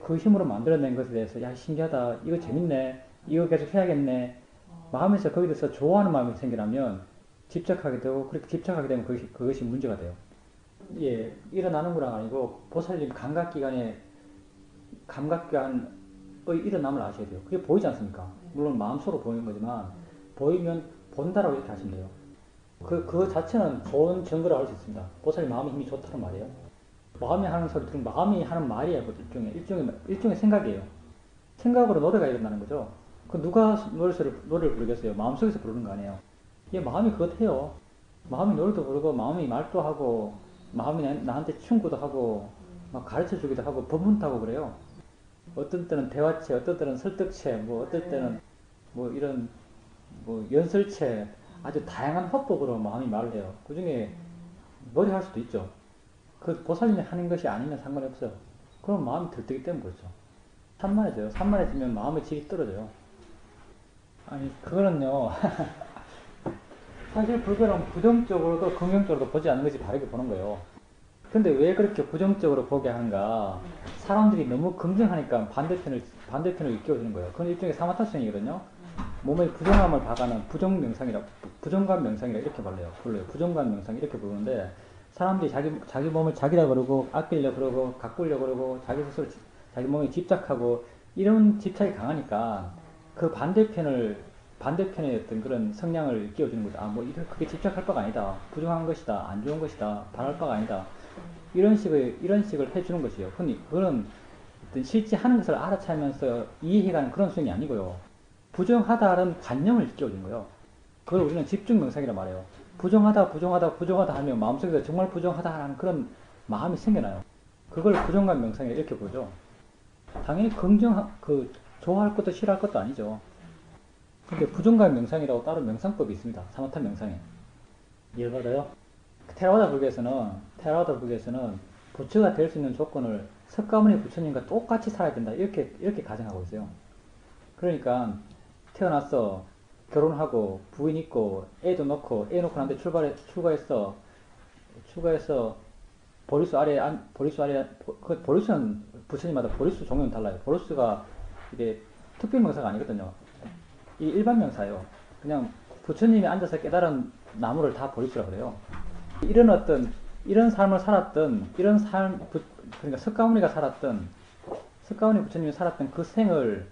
그 힘으로 만들어낸 것에 대해서 야 신기하다, 이거 재밌네, 이거 계속 해야겠네, 마음에서 거기에 대해서 좋아하는 마음이 생기려면 집착하게 되고, 그렇게 집착하게 되면 그것이 문제가 돼요. 예, 일어나는 거랑 아니고 보살님 감각기관의 일어남을 아셔야 돼요. 그게 보이지 않습니까? 물론 마음속으로 보이는 거지만 보이면 본다라고 이렇게 하시면 돼요. 그 자체는 좋은 증거를 알 수 있습니다. 보살님 마음의 힘이 좋다는 말이에요. 마음이 하는 소리 들으면 마음이 하는 말이에요. 일종의 생각이에요. 생각으로 노래가 일어나는 거죠. 그 누가 노래를 부르겠어요? 마음속에서 부르는 거 아니에요. 얘 마음이 그렇대요. 마음이 노래도 부르고 마음이 말도 하고 마음이 나한테 충고도 하고 막 가르쳐 주기도 하고 법문도 하고 그래요. 어떤 때는 대화체, 어떤 때는 설득체, 뭐 어떨 때는 뭐 이런 뭐 연설체, 아주 다양한 화법으로 마음이 말을 해요. 그 중에 노래할 수도 있죠. 그 보살님이 하는 것이 아니면 상관이 없어요. 그럼 마음이 들뜨기 때문에 그렇죠. 산만해져요. 산만해지면 마음의 질이 떨어져요. 아니 그거는요. 사실 불교는 부정적으로도 긍정적으로도 보지 않는 것이 바르게 보는 거예요. 근데 왜 그렇게 부정적으로 보게 하는가? 사람들이 너무 긍정하니까 반대편을 일깨워주는 거예요. 그건 일종의 사마타성이거든요. 몸의 부정함을 봐가는 부정감 명상이라 이렇게 불러요. 부정감 명상 이렇게 부르는데, 사람들이 자기 몸을 자기라 그러고, 아끼려 그러고, 가꾸려 그러고, 자기 스스로 자기 몸에 집착하고, 이런 집착이 강하니까, 그 반대편의 어떤 그런 성향을 일깨워주는 거죠. 아, 뭐, 그게 집착할 바가 아니다. 부정한 것이다. 안 좋은 것이다. 바랄 바가 아니다. 이런 식을 해주는 것이요. 흔히, 그거는 어떤 실제 하는 것을 알아차면서 이해해가는 그런 수행이 아니고요. 부정하다는 관념을 일깨워주는 거예요. 그걸 우리는 집중 명상이라 말해요. 부정하다 하면 마음속에서 정말 부정하다라는 그런 마음이 생겨나요. 그걸 부정감 명상이라 이렇게 보죠. 당연히 좋아할 것도 싫어할 것도 아니죠. 근데 부정감 명상이라고 따로 명상법이 있습니다. 사마타 명상에. 이해받아요? 테라와다 불교에서는 부처가 될 수 있는 조건을 석가모니 부처님과 똑같이 살아야 된다. 이렇게 가정하고 있어요. 그러니까 태어났어, 결혼하고 부인 있고 애도 넣고 애 놓고 나한테 출가해서 보리수는 부처님마다 보리수 종류는 달라요. 보리수가 이게 특별 명사가 아니거든요. 이 일반 명사예요. 그냥 부처님이 앉아서 깨달은 나무를 다 보리수라 그래요. 이런 삶을 살았던 그러니까 석가모니 부처님이 살았던 그 생을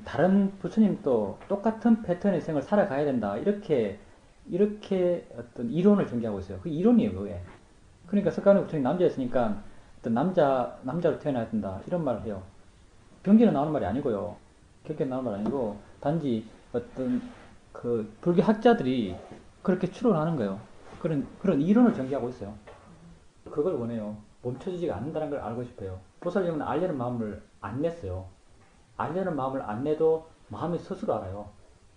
다른 부처님도 똑같은 패턴의 생을 살아가야 된다. 이렇게 어떤 이론을 전개하고 있어요. 그 이론이에요, 그게. 그러니까 석가모니 부처님 남자였으니까 어떤 남자로 태어나야 된다. 이런 말을 해요. 경계는 나오는 말이 아니고요. 경계는 나오는 말이 아니고, 단지 어떤 그 불교 학자들이 그렇게 추론하는 거예요. 그런 이론을 전개하고 있어요. 그걸 원해요. 멈춰지지가 않는다는 걸 알고 싶어요. 보살님은 알려는 마음을 안 냈어요. 알려는 마음을 안 내도 마음이 스스로 알아요.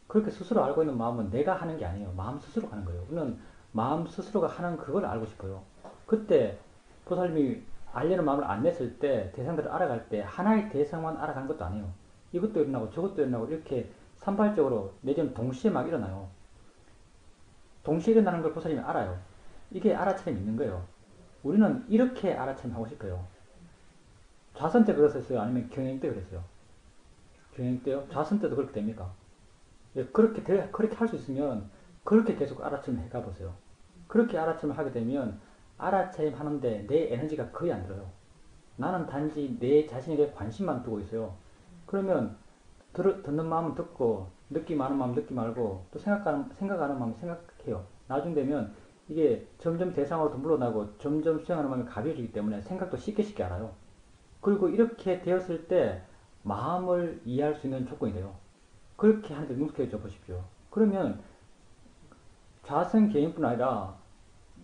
그렇게 스스로 알고 있는 마음은 내가 하는 게 아니에요. 마음 스스로 하는 거예요. 우리는 마음 스스로가 하는 그걸 알고 싶어요. 그때 보살님이 알려는 마음을 안 냈을 때, 대상들을 알아갈 때 하나의 대상만 알아가는 것도 아니에요. 이것도 일어나고 저것도 일어나고 이렇게 산발적으로 내지는 동시에 막 일어나요. 동시에 일어나는 걸 보살님이 알아요. 이게 알아차림이 있는 거예요. 우리는 이렇게 알아차림 하고 싶어요. 좌선 때 그랬었어요? 아니면 경행 때 그랬어요? 경행 때요? 좌선 때도 그렇게 됩니까? 예, 그렇게 할 수 있으면 그렇게 계속 알아차림 해가보세요. 그렇게 알아차림 하게 되면 알아차림 하는데 내 에너지가 거의 안 들어요. 나는 단지 내 자신에게 관심만 두고 있어요. 그러면 듣는 마음은 듣고, 느낌하는 마음 느끼 말고, 또 생각하는 마음 생각해요. 나중 되면 이게 점점 대상으로 물러나고 점점 수행하는 마음이 가벼워지기 때문에 생각도 쉽게 알아요. 그리고 이렇게 되었을 때 마음을 이해할 수 있는 조건이 돼요. 그렇게 하는데 능숙해져 보십시오. 그러면 좌선 개인뿐 아니라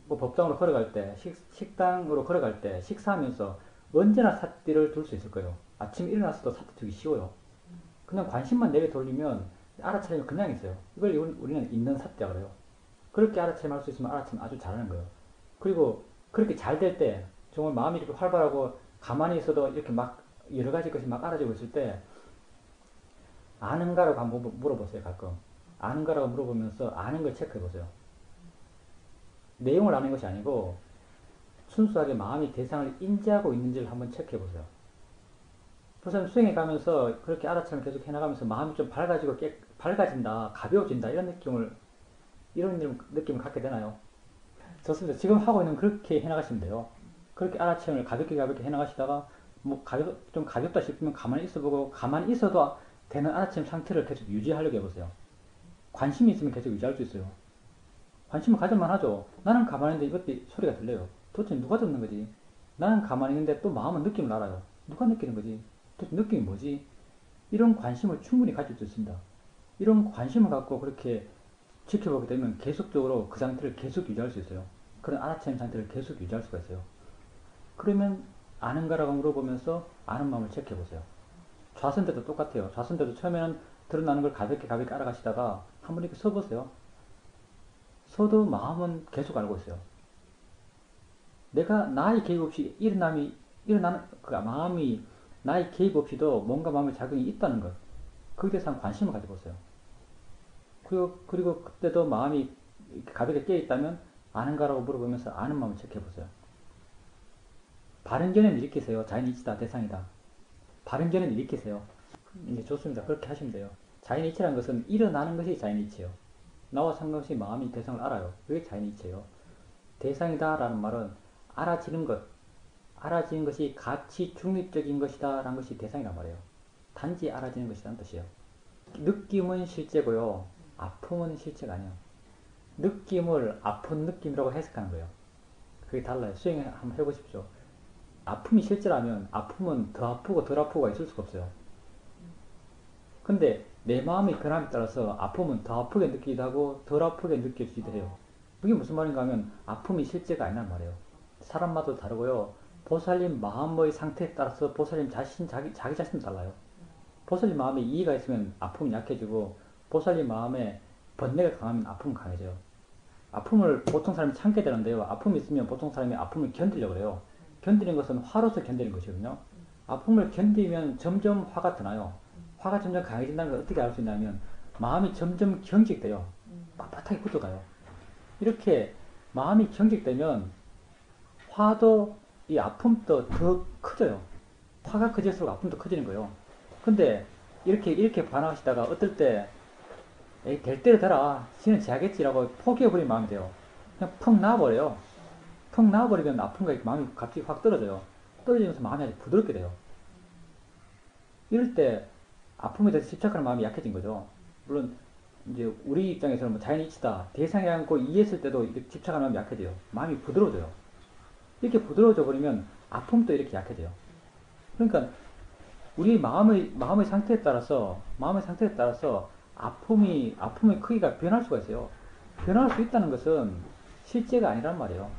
뭐 법당으로 걸어갈 때, 식당으로 걸어갈 때, 식사하면서 언제나 삿띠를 둘 수 있을 거예요. 아침에 일어나서도 삿띠 두기 쉬워요. 그냥 관심만 내게 돌리면 알아차림이 그냥 있어요. 이걸 우리는 있는 삿띠라 그래요. 그렇게 알아차림 할 수 있으면 알아차림 아주 잘하는 거예요. 그리고 그렇게 잘 될 때, 정말 마음이 이렇게 활발하고 가만히 있어도 이렇게 막 여러 가지 것이 막 알아지고 있을 때, 아는가라고 한번 물어보세요, 가끔. 아는가라고 물어보면서 아는 걸 체크해 보세요. 내용을 아는 것이 아니고 순수하게 마음이 대상을 인지하고 있는지를 한번 체크해 보세요. 부처님 수행해 가면서 그렇게 알아차림 계속 해나가면서 마음이 좀 밝아지고 밝아진다, 가벼워진다 이런 느낌을 갖게 되나요? 좋습니다. 지금 하고 있는 그렇게 해나가시면 돼요. 그렇게 알아차림을 가볍게 해나가시다가 좀 가볍다 싶으면 가만히 있어보고 가만히 있어도 되는 알아차림 상태를 계속 유지하려고 해보세요. 관심이 있으면 계속 유지할 수 있어요. 관심을 가질만 하죠. 나는 가만히 있는데 이것도 소리가 들려요. 도대체 누가 듣는 거지? 나는 가만히 있는데 또 마음은 느낌을 알아요. 누가 느끼는 거지? 도대체 느낌이 뭐지? 이런 관심을 충분히 가질 수 있습니다. 이런 관심을 갖고 그렇게 지켜보게 되면 계속적으로 그 상태를 계속 유지할 수 있어요. 그런 알아차림 상태를 계속 유지할 수가 있어요. 그러면 아는가라고 물어보면서 아는 마음을 체크해보세요. 좌선대도 똑같아요. 좌선대도 처음에는 드러나는 걸 가볍게 알아가시다가 한번 이렇게 서보세요. 서도 마음은 계속 알고 있어요. 내가 나의 개입 없이 일어나는 그 마음이 나의 개입 없이도 뭔가 마음의 작용이 있다는 것. 거기에 대해서 관심을 가져보세요. 그리고 그때도 마음이 가볍게 깨어있다면 아는가라고 물어보면서 아는 마음을 체크해보세요. 바른 견해는 일으키세요. 자인이치다, 대상이다. 바른 견해는 일으키세요. 이제 좋습니다. 그렇게 하시면 돼요. 자인이치라는 것은 일어나는 것이 자인이치예요. 나와 상관없이 마음이 대상을 알아요. 그게 자인이치예요. 대상이다 라는 말은 알아지는 것이 가치 중립적인 것이다 라는 것이 대상이란 말이에요. 단지 알아지는 것이라는 뜻이에요. 느낌은 실제고요. 아픔은 실제가 아니에요. 느낌을 아픈 느낌이라고 해석하는 거예요. 그게 달라요. 수행 한번 해보십시오. 아픔이 실제라면 아픔은 더 아프고 덜 아프고가 있을 수가 없어요. 근데 내 마음의 변함에 따라서 아픔은 더 아프게 느끼기도 하고 덜 아프게 느껴지기도 해요. 그게 무슨 말인가 하면 아픔이 실제가 아니란 말이에요. 사람마다 다르고요. 보살님 마음의 상태에 따라서 보살님 자기 자신도 달라요. 보살님 마음에 이의가 있으면 아픔이 약해지고 보살님 마음에 번뇌가 강하면 아픔은 강해져요. 아픔을 보통 사람이 참게 되는데요. 아픔이 있으면 보통 사람이 아픔을 견디려고 그래요. 견디는 것은 화로서 견디는 것이거든요. 아픔을 견디면 점점 화가 더 나요. 화가 점점 강해진다는 걸 어떻게 알 수 있냐면 마음이 점점 경직돼요. 빳빳하게 굳어가요. 이렇게 마음이 경직되면 화도 이 아픔도 더 커져요. 화가 커질수록 아픔도 커지는 거예요. 근데 이렇게 반항하시다가 어떨 때 에이, 될 대로 되라. 지는 지하겠지라고 포기해버리는 마음이 돼요. 그냥 펑 나와버려요. 펑 나와버리면 아픔과 마음이 갑자기 확 떨어져요. 떨어지면서 마음이 아주 부드럽게 돼요. 이럴 때 아픔에 대해서 집착하는 마음이 약해진 거죠. 물론 이제 우리 입장에서는 자연이치다, 대상이 않고 이해했을 때도 이렇게 집착하는 마음이 약해져요. 마음이 부드러워져요. 이렇게 부드러워져 버리면 아픔도 이렇게 약해져요. 그러니까 우리 마음의 상태에 따라서 아픔의 크기가 변할 수가 있어요. 변할 수 있다는 것은 실제가 아니란 말이에요.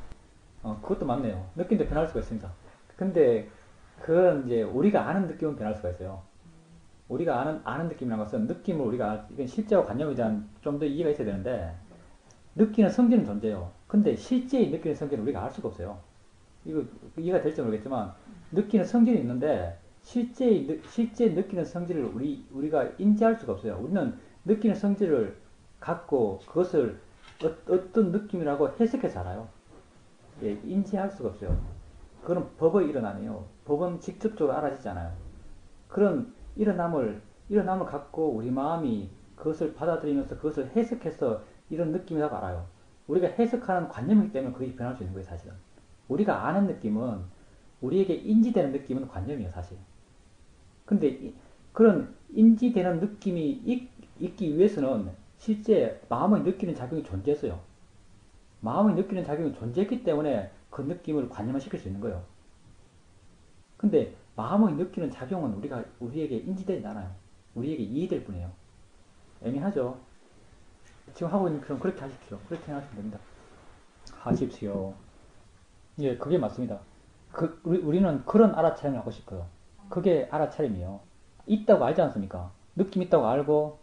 그것도 맞네요. 느낌도 변할 수가 있습니다. 근데 그건 이제 우리가 아는 느낌은 변할 수가 있어요. 우리가 아는 느낌이라는 것은 이건 실제와 관념에 대한 좀 더 이해가 있어야 되는데, 느끼는 성질은 존재해요. 근데 실제의 느끼는 성질은 우리가 알 수가 없어요. 이거 이해가 될지 모르겠지만, 느끼는 성질이 있는데, 실제 느끼는 성질을 우리가 인지할 수가 없어요. 우리는 느끼는 성질을 갖고 그것을 어떤 느낌이라고 해석해서 알아요. 예, 인지할 수가 없어요. 그건 법의 일은 아니에요. 법은 직접적으로 알아지지 않아요. 그런 일어남을 갖고 우리 마음이 그것을 받아들이면서 그것을 해석해서 이런 느낌이라고 알아요. 우리가 해석하는 관념이기 때문에 그게 변할 수 있는 거예요, 사실은. 우리가 아는 느낌은, 우리에게 인지되는 느낌은 관념이에요, 사실. 근데 그런 인지되는 느낌이 있기 위해서는 실제 마음의 느끼는 작용이 존재했어요. 마음의 느끼는 작용이 존재했기 때문에 그 느낌을 관념화시킬 수 있는 거예요. 근데 마음의 느끼는 작용은 우리에게 인지되지 않아요. 우리에게 이해될 뿐이에요. 애매하죠? 지금 하고 있는 그럼 그렇게 하십시오. 그렇게 하시면 됩니다. 하십시오. 예, 그게 맞습니다. 우리는 그런 알아차림을 하고 싶어요. 그게 알아차림이에요. 있다고 알지 않습니까? 느낌 있다고 알고,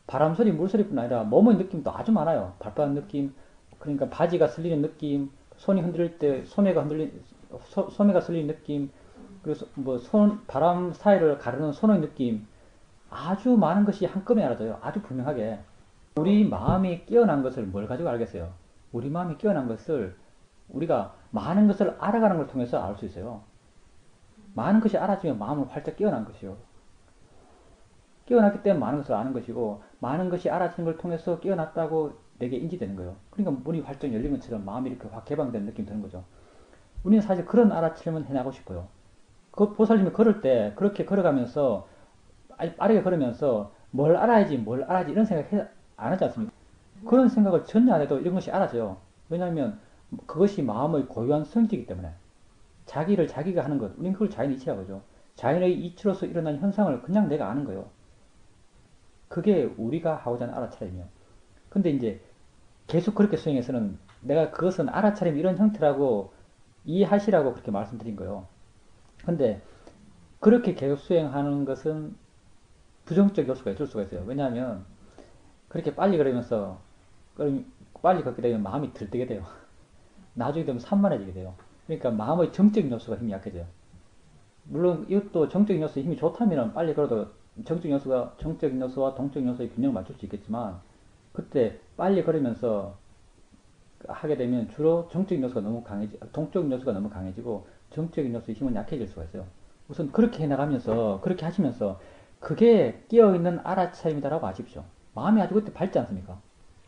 바람 소리, 물소리뿐 아니라 몸의 느낌도 아주 많아요. 발바닥 느낌, 그러니까 바지가 슬리는 느낌, 손이 흔들릴 때 소매가 슬리는 느낌, 그래서 바람 사이를 가르는 손의 느낌, 아주 많은 것이 한꺼번에 알아져요. 아주 분명하게. 우리 마음이 깨어난 것을 뭘 가지고 알겠어요? 우리 마음이 깨어난 것을 우리가 많은 것을 알아가는 걸 통해서 알 수 있어요. 많은 것이 알아지면 마음은 활짝 깨어난 것이요. 깨어났기 때문에 많은 것을 아는 것이고, 많은 것이 알아지는 걸 통해서 깨어났다고 내게 인지되는 거예요. 그러니까 문이 활짝 열린 것처럼 마음이 이렇게 확 개방된 느낌이 드는 거죠. 우리는 사실 그런 알아차림은 해나가고 싶어요. 그 보살님이 걸을 때 그렇게 걸어가면서 아주 빠르게 걸으면서 뭘 알아야지 이런 생각 안 하지 않습니까? 그런 생각을 전혀 안 해도 이런 것이 알아져요. 왜냐하면 그것이 마음의 고유한 성질이기 때문에 자기를 자기가 하는 것, 우리는 그걸 자연의 이치라고 하죠. 자연의 이치로서 일어난 현상을 그냥 내가 아는 거예요. 그게 우리가 하고자 하는 알아차림이에요. 근데 이제 계속 그렇게 수행해서는 내가 그것은 알아차림 이런 형태라고 이해하시라고 그렇게 말씀드린 거예요. 근데 그렇게 계속 수행하는 것은 부정적 요소가 있을 수가 있어요. 왜냐하면 그렇게 빨리 걸으면서 빨리 걷게 되면 마음이 들뜨게 돼요. 나중에 되면 산만해지게 돼요. 그러니까 마음의 정적인 요소가 힘이 약해져요. 물론 이것도 정적인 요소의 힘이 좋다면 빨리 걸어도 정적인 요소와 동적인 요소의 균형을 맞출 수 있겠지만 그때 빨리 걸으면서 하게 되면 주로 동적인 요소가 너무 강해지고 정적인 요소의 힘은 약해질 수가 있어요. 우선 그렇게 해나가면서 그렇게 하시면서 그게 끼어있는 알아차림이다라고 아십시오. 마음이 아주 그때 밝지 않습니까?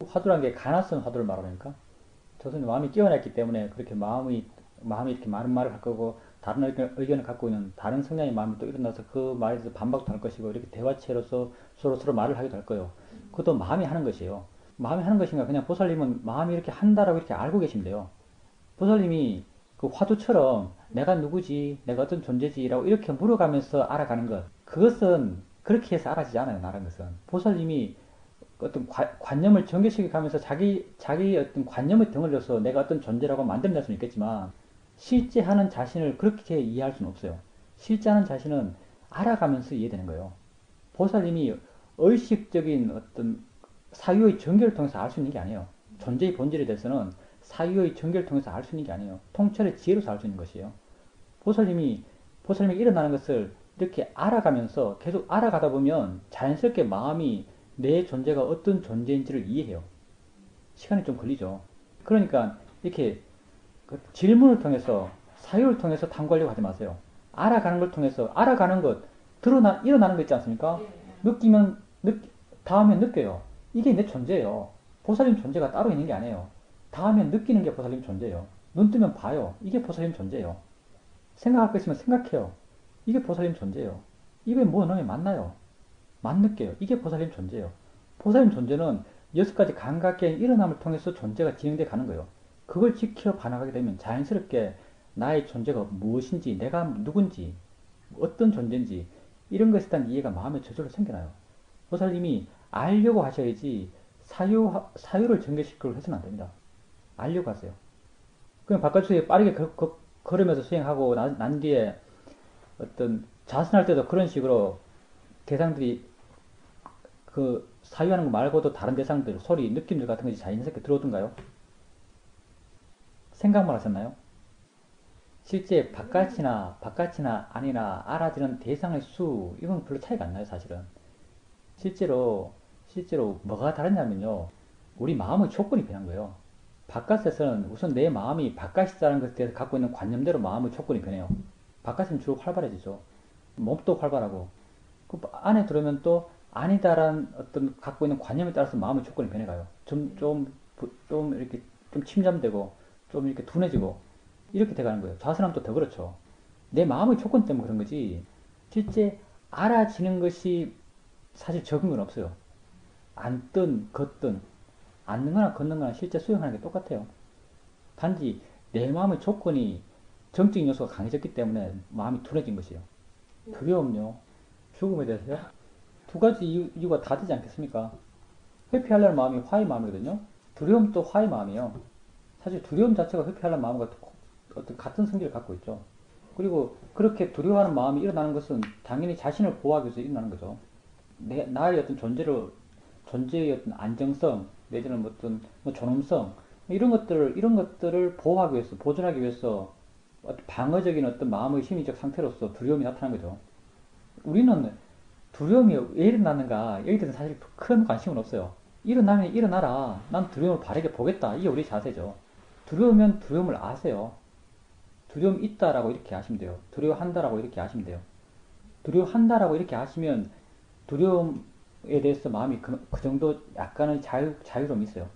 화두란 게 가나선 화두를 말하니까 저는 마음이 끼어났기 때문에 그렇게 마음이 이렇게 많은 말을 할 거고 다른 의견을 갖고 있는 다른 성향의 마음이 또 일어나서 그 말에 대해서 반박도 할 것이고 이렇게 대화체로서 서로 말을 하기도 할 거예요. 그것도 마음이 하는 것이에요. 마음이 하는 것인가 그냥 보살님은 마음이 이렇게 한다라고 이렇게 알고 계시면 돼요. 보살님이 그 화두처럼 내가 누구지, 내가 어떤 존재지라고 이렇게 물어가면서 알아가는 것, 그것은 그렇게 해서 알아지지 않아요. 나라는 것은 보살님이 어떤 관념을 전개시켜 가면서 자기 어떤 관념의 덩어리로서 내가 어떤 존재라고 만들어낼 수는 있겠지만 실제 하는 자신을 그렇게 이해할 수는 없어요. 실제 하는 자신은 알아가면서 이해되는 거예요. 보살님이 의식적인 어떤 사유의 전개를 통해서 알 수 있는 게 아니에요. 존재의 본질에 대해서는 사유의 전개를 통해서 알 수 있는 게 아니에요. 통찰의 지혜로서 알 수 있는 것이에요. 보살님이 일어나는 것을 이렇게 알아가면서 계속 알아가다 보면 자연스럽게 마음이 내 존재가 어떤 존재인지를 이해해요. 시간이 좀 걸리죠. 그러니까 이렇게 그 질문을 통해서 사유를 통해서 탐구하려고 하지 마세요. 알아가는 걸 통해서 알아가는 것 일어나는 거 있지 않습니까? 느끼면 다음에 느껴요. 이게 내 존재예요. 보살님 존재가 따로 있는 게 아니에요. 다음에 느끼는 게 보살님 존재예요. 눈 뜨면 봐요. 이게 보살님 존재예요. 생각할 거 있으면 생각해요. 이게 보살님 존재예요. 입에 뭐 넣으면 만나요. 만 느껴요. 이게 보살님 존재예요. 보살님 존재는 6가지 감각계의 일어남을 통해서 존재가 진행돼 가는 거예요. 그걸 지켜 반응하게 되면 자연스럽게 나의 존재가 무엇인지, 내가 누군지, 어떤 존재인지 이런 것에 대한 이해가 마음에 저절로 생겨나요. 보살님이 알려고 하셔야지 사유를 전개시키려고 해서는 안 됩니다. 알려고 하세요. 그냥 바깥쪽에 빠르게 걸으면서 수행하고 난 뒤에 어떤 자선할 때도 그런 식으로 대상들이 그 사유하는 거 말고도 다른 대상들, 소리, 느낌들 같은 것이 자연스럽게 들어오던가요? 생각만 하셨나요? 실제 바깥이나 아니나 알아지는 대상의 수, 이건 별로 차이가 안 나요, 사실은. 실제로 뭐가 다르냐면요. 우리 마음의 조건이 변한 거예요. 바깥에서는 우선 내 마음이 바깥이라는 것에 대해서 갖고 있는 관념대로 마음의 조건이 변해요. 바깥은 주로 활발해지죠. 몸도 활발하고. 그 안에 들어오면 또 아니다라는 어떤 갖고 있는 관념에 따라서 마음의 조건이 변해가요. 좀 이렇게 좀 침잠되고 좀 이렇게 둔해지고 이렇게 돼가는 거예요. 좌선하면 또 더 그렇죠. 내 마음의 조건 때문에 그런 거지. 실제 알아지는 것이 사실 적은 건 없어요. 앉든 걷든 앉는 거나 걷는 거나 실제 수행하는 게 똑같아요. 단지 내 마음의 조건이 정적인 요소가 강해졌기 때문에 마음이 둔해진 것이에요. 두려움요. 죽음에 대해서요. 두 가지 이유가 다 되지 않겠습니까? 회피하려는 마음이 화의 마음이거든요. 두려움도 화의 마음이에요. 사실 두려움 자체가 회피하려는 마음과 어떤 같은 성질을 갖고 있죠. 그리고 그렇게 두려워하는 마음이 일어나는 것은 당연히 자신을 보호하기 위해서 일어나는 거죠. 나의 어떤 존재의 어떤 안정성, 내지는 어떤 존엄성, 이런 것들을 보호하기 위해서, 보존하기 위해서 어떤 방어적인 어떤 마음의 심리적 상태로서 두려움이 나타나는 거죠. 우리는 두려움이 왜 일어나는가, 여기에 대해서 사실 큰 관심은 없어요. 일어나면 일어나라. 난 두려움을 바르게 보겠다. 이게 우리 자세죠. 두려우면 두려움을 아세요. 두려움 있다라고 이렇게 하시면 돼요. 두려워한다라고 이렇게 하시면 돼요. 두려워한다라고 이렇게 하시면 두려움에 대해서 마음이 그 정도 약간의 자유로움이 있어요.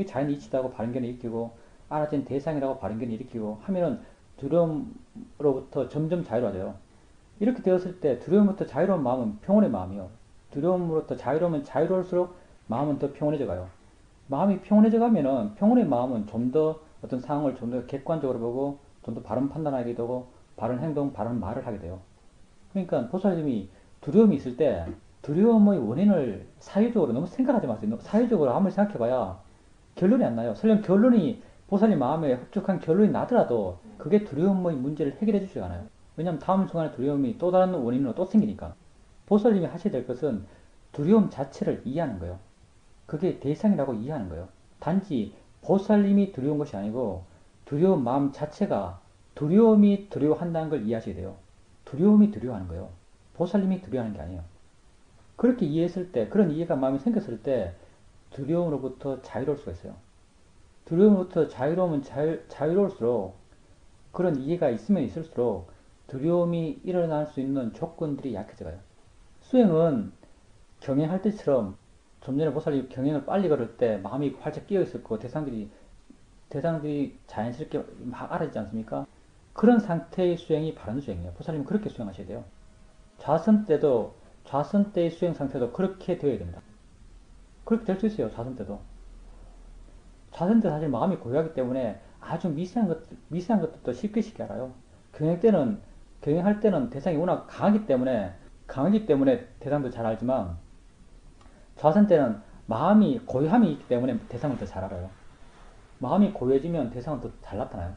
자연 이치다고 바른견을 일으키고 알아챈 대상이라고 바른견을 일으키고 하면은 두려움으로부터 점점 자유로워져요. 이렇게 되었을 때 두려움부터 자유로운 마음은 평온의 마음이요. 두려움으로부터 자유로우면 자유로울수록 마음은 더 평온해져 가요. 마음이 평온해져 가면은 평온의 마음은 좀 더 어떤 상황을 좀 더 객관적으로 보고 좀 더 바른 판단하게 되고 바른 행동, 바른 말을 하게 돼요. 그러니까 보살님이 두려움이 있을 때 두려움의 원인을 사유적으로 너무 생각하지 마세요. 사유적으로 아무리 생각해봐야 결론이 안 나요. 설령 결론이 보살님 마음에 흡족한 결론이 나더라도 그게 두려움의 문제를 해결해 주지 않아요. 왜냐하면 다음 순간에 두려움이 또 다른 원인으로 또 생기니까. 보살님이 하셔야 될 것은 두려움 자체를 이해하는 거예요. 그게 대상이라고 이해하는 거예요. 단지 보살님이 두려운 것이 아니고 두려운 마음 자체가 두려움이 두려워한다는 걸 이해하셔야 돼요. 두려움이 두려워하는 거예요. 보살님이 두려워하는 게 아니에요. 그렇게 이해했을 때, 그런 이해가 마음에 생겼을 때 두려움으로부터 자유로울 수가 있어요. 두려움으로부터 자유로우면 자유로울수록 그런 이해가 있으면 있을수록 두려움이 일어날 수 있는 조건들이 약해져가요. 수행은 경행할 때처럼 좀 전에 보살이 경행을 빨리 걸을 때 마음이 활짝 끼어 있었고 대상들이 자연스럽게 막 알아지지 않습니까? 그런 상태의 수행이 바른 수행이에요. 보살님은 그렇게 수행하셔야 돼요. 좌선 때의 수행 상태도 그렇게 되어야 됩니다. 그렇게 될 수 있어요. 좌선 때도. 좌선 때 사실 마음이 고요하기 때문에 아주 미세한 것들도 쉽게 알아요. 경행할 때는 대상이 워낙 강하기 때문에 대상도 잘 알지만 좌선 때는 마음이 고요함이 있기 때문에 대상을 더 잘 알아요. 마음이 고요해지면 대상은 더 잘 나타나요.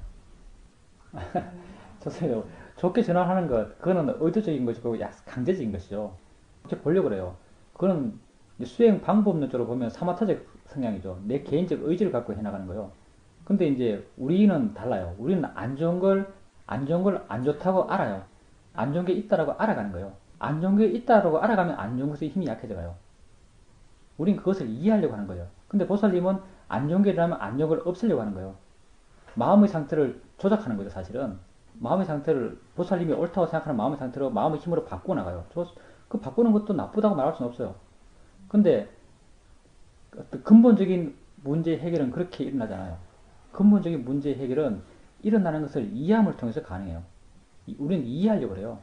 좋습니다. 좋게 전환하는 것, 그거는 의도적인 것이고 강제적인 것이죠. 그렇게 보려고 그래요. 그거는 수행 방법론적으로 보면 사마타적 성향이죠. 내 개인적 의지를 갖고 해나가는 거예요. 근데 이제 우리는 달라요. 우리는 안 좋은 걸 안 좋다고 알아요. 안 좋은 게 있다라고 알아가는 거예요. 안 좋은 게 있다라고 알아가면 안 좋은 것의 힘이 약해져가요. 우린 그것을 이해하려고 하는 거예요. 근데 보살님은 안 좋은 게 일어나면 안 좋은 걸 없애려고 하는 거예요. 마음의 상태를 조작하는 거죠, 사실은. 마음의 상태를 보살님이 옳다고 생각하는 마음의 상태로 마음의 힘으로 바꾸어 나가요. 그 바꾸는 것도 나쁘다고 말할 수는 없어요. 근데 어떤 근본적인 문제 해결은 그렇게 일어나잖아요. 근본적인 문제 해결은 일어나는 것을 이해함을 통해서 가능해요. 우리는 이해하려고 그래요.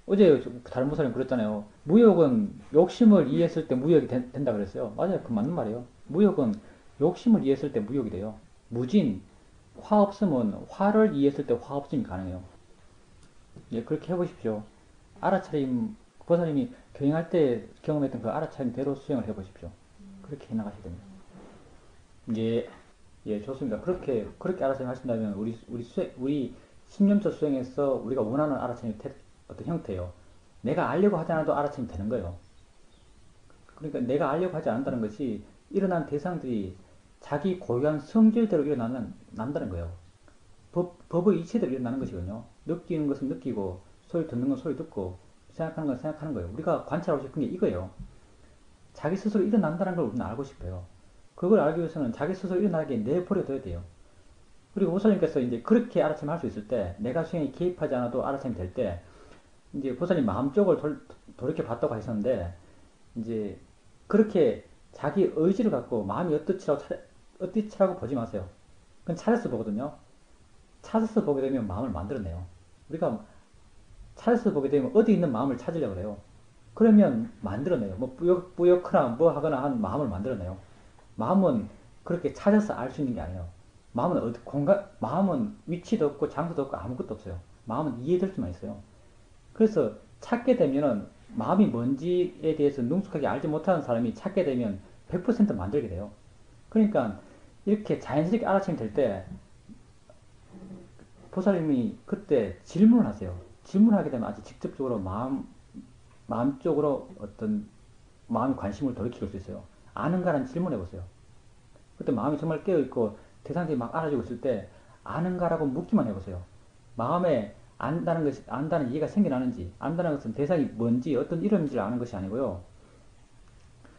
어제 다른 보살님 그랬잖아요. 무욕은 욕심을 이해했을 때 무욕이 된다 그랬어요. 맞아요. 그 맞는 말이에요. 무욕은 욕심을 이해했을 때 무욕이 돼요. 무진, 화 없으면 화를 이해했을 때 화 없음이 가능해요. 예, 그렇게 해보십시오. 알아차림, 보살님이 경영할 때 경험했던 그 알아차림대로 수행을 해보십시오. 그렇게 해나가셔야 됩니다. 예, 예, 좋습니다. 그렇게 알아차림 하신다면 우리 신념적 수행에서 우리가 원하는 알아차림의 어떤 형태예요. 내가 알려고 하지 않아도 알아차림이 되는 거예요. 그러니까 내가 알려고 하지 않는다는 것이 일어난 대상들이 자기 고유한 성질대로 일어난다는 거예요. 법의 이치대로 일어나는 것이거든요. 느끼는 것은 느끼고, 소리 듣는 건 소리 듣고, 생각하는 건 생각하는 거예요. 우리가 관찰하고 싶은 게 이거예요. 자기 스스로 일어난다는 걸 우리는 알고 싶어요. 그걸 알기 위해서는 자기 스스로 일어나게 내버려둬야 돼요. 그리고 보살님께서 이제 그렇게 알아차림 할 수 있을 때, 내가 수행에 개입하지 않아도 알아차림 될 때, 이제 보살님 마음 쪽을 돌이켜 봤다고 하셨는데, 이제 그렇게 자기 의지를 갖고 마음이 어떻지라고 보지 마세요. 그건 찾아서 보거든요. 찾아서 보게 되면 마음을 만들어내요. 우리가 찾아서 보게 되면 어디 있는 마음을 찾으려고 그래요. 그러면 만들어내요. 뭐 뿌옇거나 뭐 하거나 한 마음을 만들어내요. 마음은 그렇게 찾아서 알 수 있는 게 아니에요. 마음은 위치도 없고 장소도 없고 아무것도 없어요. 마음은 이해될 수만 있어요. 그래서 찾게 되면은 마음이 뭔지에 대해서 능숙하게 알지 못하는 사람이 찾게 되면 100% 만들게 돼요. 그러니까 이렇게 자연스럽게 알아차림 될 때 보살님이 그때 질문을 하세요. 질문을 하게 되면 아주 직접적으로 마음 쪽으로 어떤 마음의 관심을 돌이킬 수 있어요. 아는가라는 질문을 해보세요. 그때 마음이 정말 깨어있고 대상들이 막 알아지고 있을 때 아는가라고 묻기만 해보세요. 마음에 안다는 이해가 생겨나는지, 안다는 것은 대상이 뭔지, 어떤 이름인지를 아는 것이 아니고요.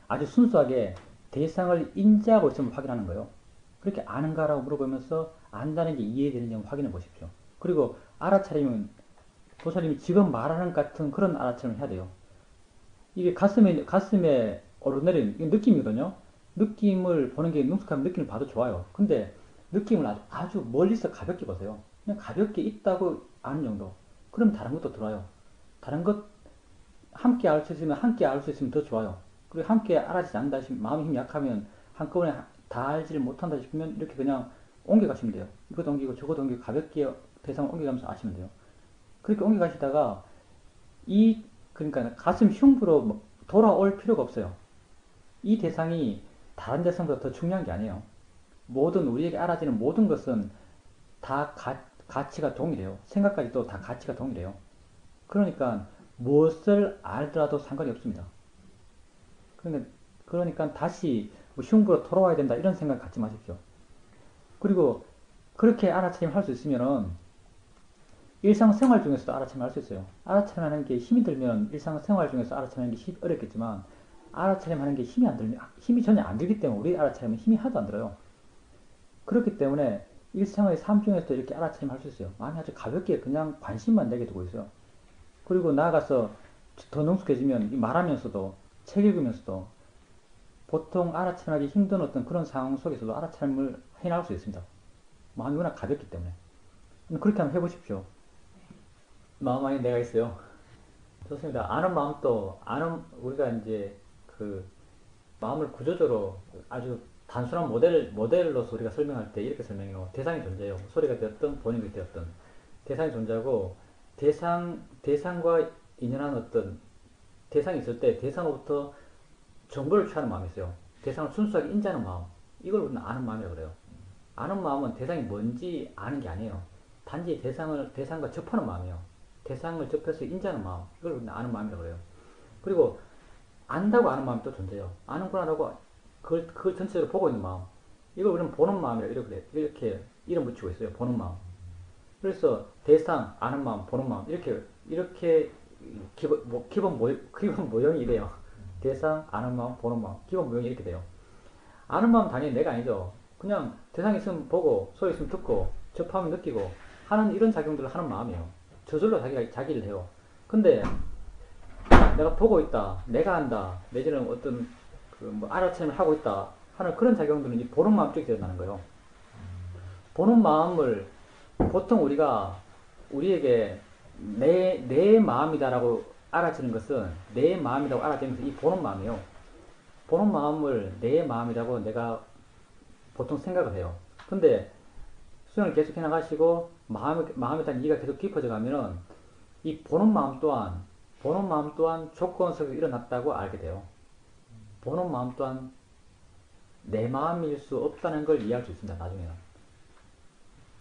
아주 순수하게 대상을 인지하고 있으면 확인하는 거예요. 그렇게 아는가라고 물어보면서 안다는 게 이해되는지 확인해 보십시오. 그리고 알아차리면 보살님이 지금 말하는 것 같은 그런 알아차림을 해야 돼요. 이게 가슴에 오르내리는 이게 느낌이거든요. 느낌을 보는 게 능숙하면 느낌을 봐도 좋아요. 근데 느낌을 아주 멀리서 가볍게 보세요. 그냥 가볍게 있다고 아는 정도. 그럼 다른 것도 들어요. 다른 것 함께 알 수 있으면 더 좋아요. 그리고 함께 알아지지 않는다 싶으면 마음의 힘이 약하면 한꺼번에 다 알지를 못한다 싶으면 이렇게 그냥 옮겨가시면 돼요. 이것도 옮기고 저것도 옮기고 가볍게 대상을 옮겨가면서 아시면 돼요. 그렇게 옮겨가시다가 그러니까 가슴 흉부로 돌아올 필요가 없어요. 이 대상이 다른 대상보다 더 중요한 게 아니에요. 우리에게 알아지는 모든 것은 다 가치가 동일해요. 생각까지도 다 가치가 동일해요. 그러니까 무엇을 알더라도 상관이 없습니다. 그러니까 다시 흉부로 돌아와야 된다 이런 생각 갖지 마십시오. 그리고 그렇게 알아차림 할 수 있으면은 일상생활 중에서도 알아차림 할 수 있어요. 알아차림 하는 게 힘이 들면 일상생활 중에서 알아차림 하는 게 어렵겠지만 알아차림 하는 게 힘이 전혀 안 들기 때문에 우리 알아차림은 힘이 하나도 안 들어요. 그렇기 때문에 일상의 삶 중에서도 이렇게 알아차림 할 수 있어요. 마음이 아주 가볍게 그냥 관심만 내게 두고 있어요. 그리고 나아가서 더 능숙해지면 말하면서도 책 읽으면서도 보통 알아차림하기 힘든 어떤 그런 상황 속에서도 알아차림을 해나갈 수 있습니다. 마음이 워낙 가볍기 때문에. 그렇게 한번 해보십시오. 마음 안에 내가 있어요. 좋습니다. 우리가 이제 마음을 구조적으로 아주 단순한 모델로서 우리가 설명할 때 이렇게 설명해요. 대상이 존재해요. 소리가 되었든 본인이 되었든 대상이 존재하고 대상과 인연한 어떤 대상이 있을 때 대상으로부터 정보를 취하는 마음이 있어요. 대상을 순수하게 인지하는 마음. 이걸 우리는 아는 마음이라고 그래요. 아는 마음은 대상이 뭔지 아는 게 아니에요. 단지 대상과 접하는 마음이에요. 대상을 접해서 인지하는 마음. 이걸 우리는 아는 마음이라고 그래요. 그리고 안다고 아는 마음이 또 존재해요. 아는구나라고 그걸 전체적으로 보고 있는 마음. 이걸 우리는 보는 마음이라고 이렇게 이름 붙이고 있어요. 보는 마음. 그래서 대상, 아는 마음, 보는 마음. 이렇게 기본 모형이 이래요. 대상, 아는 마음, 보는 마음. 기본 모형이 이렇게 돼요. 아는 마음 당연히 내가 아니죠. 그냥 대상이 있으면 보고, 소리 있으면 듣고, 접하면 느끼고, 하는 이런 작용들을 하는 마음이에요. 저절로 자기를 해요. 근데 내가 보고 있다, 내가 한다, 내지는 어떤 알아차림을 하고 있다 하는 그런 작용들은 이 보는 마음 쪽에 일어나는 거예요. 보는 마음을 보통 우리에게 내 마음이다라고 알아지는 것은 내 마음이라고 알아지는 것은 이 보는 마음이에요. 보는 마음을 내 마음이라고 내가 보통 생각을 해요. 근데 수행을 계속 해나가시고 마음에 대한 이해가 계속 깊어져 가면은 이 보는 마음 또한 조건 속에서 일어났다고 알게 돼요. 보는 마음 또한 내 마음일 수 없다는 걸 이해할 수 있습니다. 나중에는.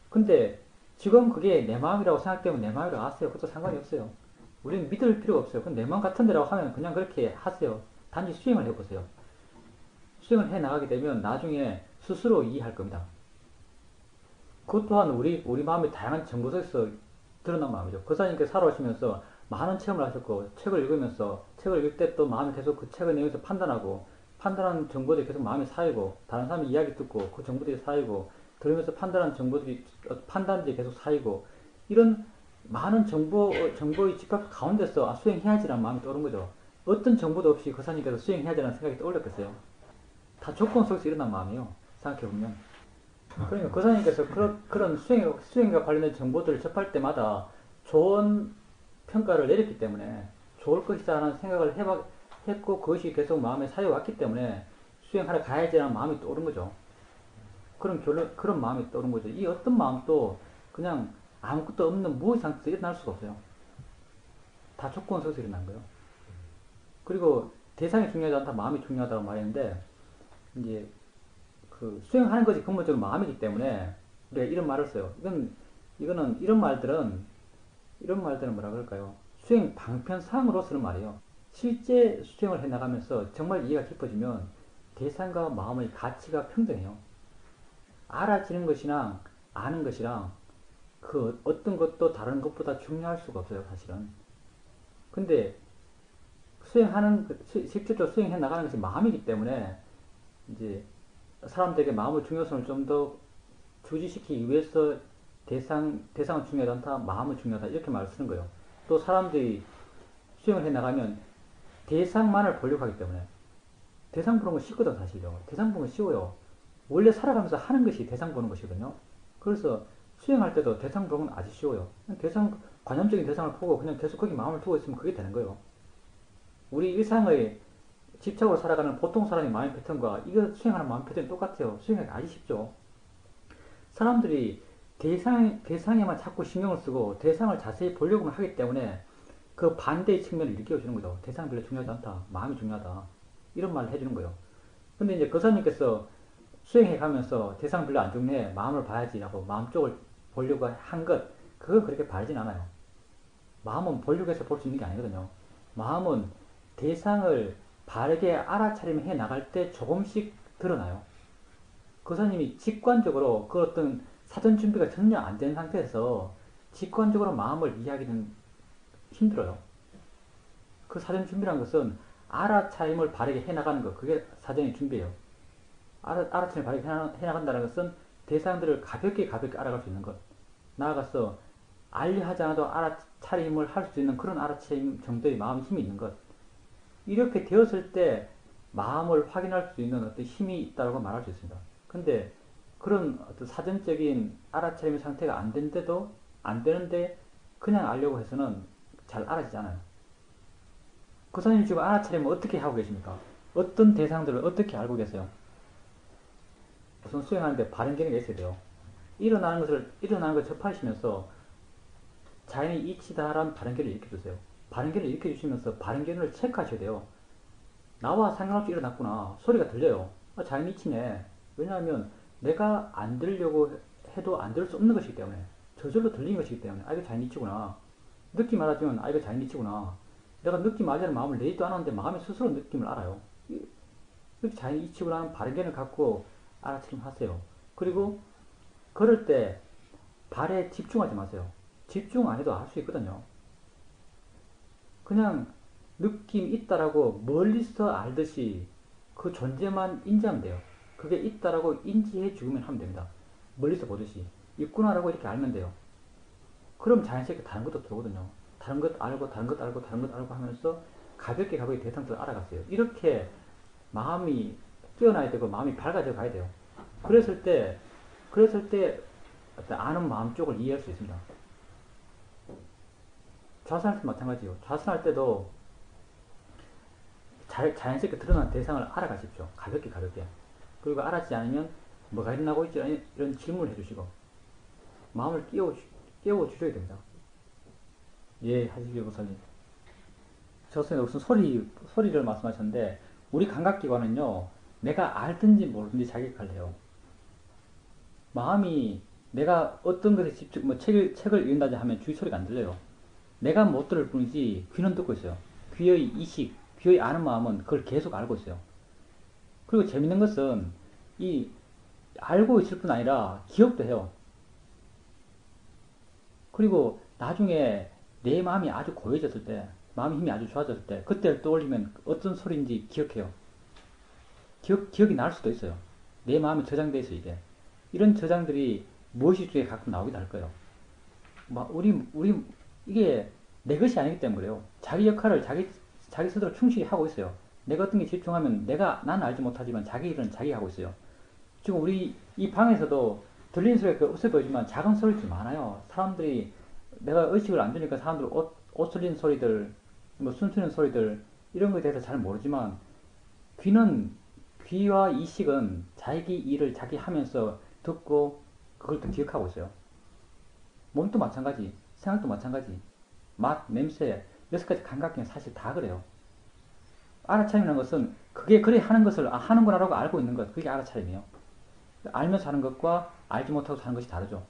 근데 지금 그게 내 마음이라고 생각되면 내 마음이라고 하세요. 그것도 상관이 없어요. 우리는 믿을 필요가 없어요. 그럼 내 마음 같은 데라고 하면 그냥 그렇게 하세요. 단지 수행을 해보세요. 수행을 해나가게 되면 나중에 스스로 이해할 겁니다. 그것 또한 우리 마음의 다양한 정보 속에서 드러난 마음이죠. 거사님께서 살아오시면서 많은 체험을 하셨고 책을 읽으면서 책을 읽을 때 또 마음이 계속 그 책의 내용에서 판단하는 정보들이 계속 마음에 쌓이고 다른 사람의 이야기 듣고 그 정보들이 쌓이고 들으면서 판단하는 판단들이 계속 쌓이고 이런 많은 정보의 집합 가운데서 수행해야지라는 마음이 떠오른 거죠. 어떤 정보도 없이 거사님께서 수행해야지라는 생각이 떠올렸겠어요. 다 조건 속에서 일어난 마음이에요. 생각해보면. 그러니까 거사님께서 그런 수행과 관련된 정보들을 접할 때마다 좋은 평가를 내렸기 때문에 좋을 것이다라는 생각을 했고 그것이 계속 마음에 쌓여왔기 때문에 수행하러 가야지라는 마음이 떠오른 거죠. 그런 마음이 떠오른 거죠. 이 어떤 마음도 그냥 아무것도 없는 무의 상태에서 일어날 수가 없어요. 다 조건 속에서 일어난 거예요. 그리고 대상이 중요하지 않다, 마음이 중요하다고 말했는데 이제 수행하는 것이 근본적으로 마음이기 때문에 우리가 이런 말을 써요. 이거는 이런 말들은 뭐라 그럴까요? 수행 방편상으로 쓰는 말이에요. 실제 수행을 해나가면서 정말 이해가 깊어지면 대상과 마음의 가치가 평등해요. 알아지는 것이랑 아는 것이랑 그 어떤 것도 다른 것보다 중요할 수가 없어요, 사실은. 근데 실질적으로 수행해 나가는 것이 마음이기 때문에 이제 사람들에게 마음의 중요성을 좀 더 주지시키기 위해서 대상은 중요하지 않다, 마음은 중요하다, 이렇게 말을 쓰는 거예요. 또 사람들이 수행을 해 나가면 대상만을 보려고 하기 때문에, 대상 보는 건 쉽거든, 사실요. 대상 보는 건 쉬워요. 원래 살아가면서 하는 것이 대상 보는 것이거든요. 그래서 수행할 때도 대상 보는 건 아주 쉬워요. 관념적인 대상을 보고 그냥 계속 거기 마음을 두고 있으면 그게 되는 거예요. 우리 일상의 집착으로 살아가는 보통 사람의 마음 패턴과 이거 수행하는 마음 패턴이 똑같아요. 수행하기 아주 쉽죠. 사람들이 대상에만 자꾸 신경을 쓰고 대상을 자세히 보려고만 하기 때문에 그 반대의 측면을 느껴주는 거죠. 대상이 별로 중요하지 않다. 마음이 중요하다. 이런 말을 해주는 거예요. 근데 이제 거사님께서 수행해 가면서 대상 별로 안 중요해. 마음을 봐야지라고 마음 쪽을 보려고 한 것, 그건 그렇게 바르진 않아요. 마음은 보려고 해서 볼 수 있는 게 아니거든요. 마음은 대상을 바르게 알아차림 해 나갈 때 조금씩 드러나요. 거사님이 직관적으로 그 어떤 사전 준비가 전혀 안 된 상태에서 직관적으로 마음을 이해하기는 힘들어요. 그 사전 준비라는 것은 알아차림을 바르게 해나가는 것, 그게 사전의 준비예요. 알아차림을 바르게 해나간다는 것은 대상들을 가볍게 알아갈 수 있는 것. 나아가서 알려 하지 않아도 알아차림을 할 수 있는 그런 알아차림 정도의 마음 힘이 있는 것. 이렇게 되었을 때 마음을 확인할 수 있는 어떤 힘이 있다고 말할 수 있습니다. 근데 그런 어떤 사전적인 알아차림 상태가 안 되는데 그냥 알려고 해서는 잘 알아지지 않아요. 고사님 지금 알아차림을 어떻게 하고 계십니까? 어떤 대상들을 어떻게 알고 계세요? 우선 수행하는데 바른 견해가 있어야 돼요. 일어나는 걸 접하시면서 자연이 이치다라는 바른 견해를 일으켜주세요. 바른 견해를 일으켜주시면서 바른 견해를 체크하셔야 돼요. 나와 상관없이 일어났구나. 소리가 들려요. 자연이 이치네. 왜냐하면 내가 안 들으려고 해도 안 들을 수 없는 것이기 때문에, 저절로 들리는 것이기 때문에, 이거 자연이 이치구나. 느낌 알아주면 이거 자연이 이치구나. 내가 느낌 알려는 마음을 내지도 않았는데 마음이 스스로 느낌을 알아요. 이렇게 자연이 이치구나 하는 바른 견해를 갖고 알아차림 하세요. 그리고 걸을 때 발에 집중하지 마세요. 집중 안 해도 알 수 있거든요. 그냥 느낌 있다라고 멀리서 알듯이 그 존재만 인지하면 돼요. 그게 있다라고 인지해 주기만 하면 됩니다. 멀리서 보듯이. 있구나라고 이렇게 알면 돼요. 그럼 자연스럽게 다른 것도 들어오거든요. 다른 것 알고 하면서 가볍게 대상도 알아갔어요. 이렇게 마음이 뛰어나야 되고 마음이 밝아져 가야 돼요. 그랬을 때 어떤 아는 마음 쪽을 이해할 수 있습니다. 좌선할 때 마찬가지요. 좌선할 때도 자연스럽게 드러난 대상을 알아가십시오. 가볍게. 그리고 알아지지 않으면 뭐가 일어나고 있지? 이런 질문을 해주시고 마음을 깨워주셔야 됩니다. 예, 하시죠, 보살님. 저선에 무슨 소리를 말씀하셨는데, 우리 감각기관은요, 내가 알든지 모르든지 자격을 해요. 마음이 내가 어떤 것에 집중, 책을 읽는다지 하면 주위 소리가 안 들려요. 내가 못 들을 뿐이지 귀는 듣고 있어요. 귀의 이식, 귀의 아는 마음은 그걸 계속 알고 있어요. 그리고 재밌는 것은 이 알고 있을 뿐 아니라 기억도 해요. 그리고 나중에 내 마음이 아주 고요해졌을 때, 마음의 힘이 아주 좋아졌을 때, 그때를 떠올리면 어떤 소리인지 기억해요. 기억이 날 수도 있어요. 내 마음이 저장돼 있어, 이게. 이런 저장들이 무의식 중에 가끔 나오기도 할 거예요. 이게 내 것이 아니기 때문에 그래요. 자기 역할을 자기 스스로 충실히 하고 있어요. 내가 어떤 게 집중하면 나는 알지 못하지만 자기 일은 자기가 하고 있어요. 지금 우리 이 방에서도 들리는 소리가 없어 보이지만 작은 소리들이 많아요. 사람들이 내가 의식을 안 주니까 사람들 옷 소리는 소리들, 숨 쉬는 소리들 이런 거에 대해서 잘 모르지만 귀와 이식은 자기 일을 자기 하면서 듣고 그걸 또 기억하고 있어요. 몸도 마찬가지, 생각도 마찬가지, 맛, 냄새, 6가지 감각기는 사실 다 그래요. 알아차림이라는 것은 그게 그래 하는 것을 하는구나라고 알고 있는 것, 그게 알아차림이에요. 알면서 하는 것과 알지 못하고 하는 것이 다르죠.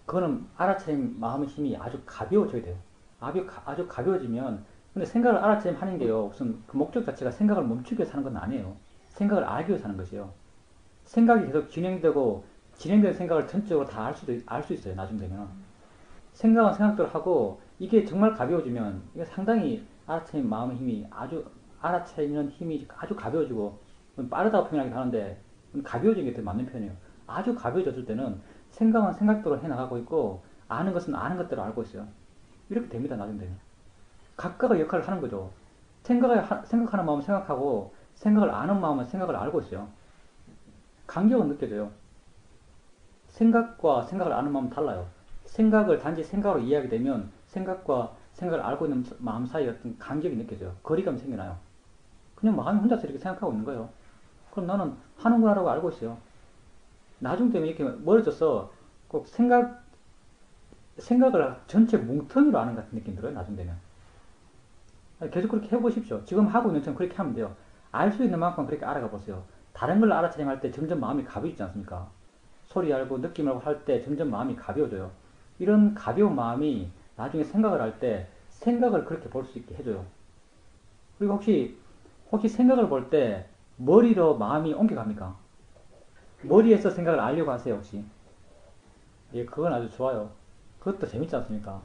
그거는 알아차림 마음의 힘이 아주 가벼워져야 돼요. 아주 가벼워지면, 근데 생각을 알아차림 하는 게요, 무슨 그 목적 자체가 생각을 멈추기 위해서 하는 건 아니에요. 생각을 알기 위해서 하는 것이에요. 생각이 계속 진행된 생각을 전적으로 다 알 수 있어요, 나중 되면. 생각은 생각대로 하고, 이게 정말 가벼워지면, 이게 상당히 알아차림 마음의 힘이 알아차리는 힘이 아주 가벼워지고, 빠르다고 표현하기도 하는데, 가벼워지는 게 더 맞는 표현이에요. 아주 가벼워졌을 때는 생각은 생각대로 해나가고 있고 아는 것은 아는 것대로 알고 있어요. 이렇게 됩니다. 나중에 되면. 각각의 역할을 하는 거죠. 생각하는 마음은 생각하고 생각을 아는 마음은 생각을 알고 있어요. 간격은 느껴져요. 생각과 생각을 아는 마음은 달라요. 생각을 단지 생각으로 이해하게 되면 생각과 생각을 알고 있는 마음 사이에 어떤 간격이 느껴져요. 거리감이 생겨나요. 그냥 마음이 혼자서 이렇게 생각하고 있는 거예요. 그럼 나는 하는구나라고 알고 있어요. 나중 되면 이렇게 멀어져서 꼭 생각을 전체 뭉텅이로 아는 것 같은 느낌 들어요. 나중 되면. 계속 그렇게 해보십시오. 지금 하고 있는 것처럼 그렇게 하면 돼요. 알 수 있는 만큼 그렇게 알아가 보세요. 다른 걸 알아차림 할 때 점점 마음이 가벼워지지 않습니까? 소리 알고 느낌 알고 할 때 점점 마음이 가벼워져요. 이런 가벼운 마음이 나중에 생각을 할 때 생각을 그렇게 볼 수 있게 해줘요. 그리고 혹시 생각을 볼 때 머리로 마음이 옮겨갑니까? 머리에서 생각을 알려고 하세요, 혹시? 예, 그건 아주 좋아요. 그것도 재밌지 않습니까?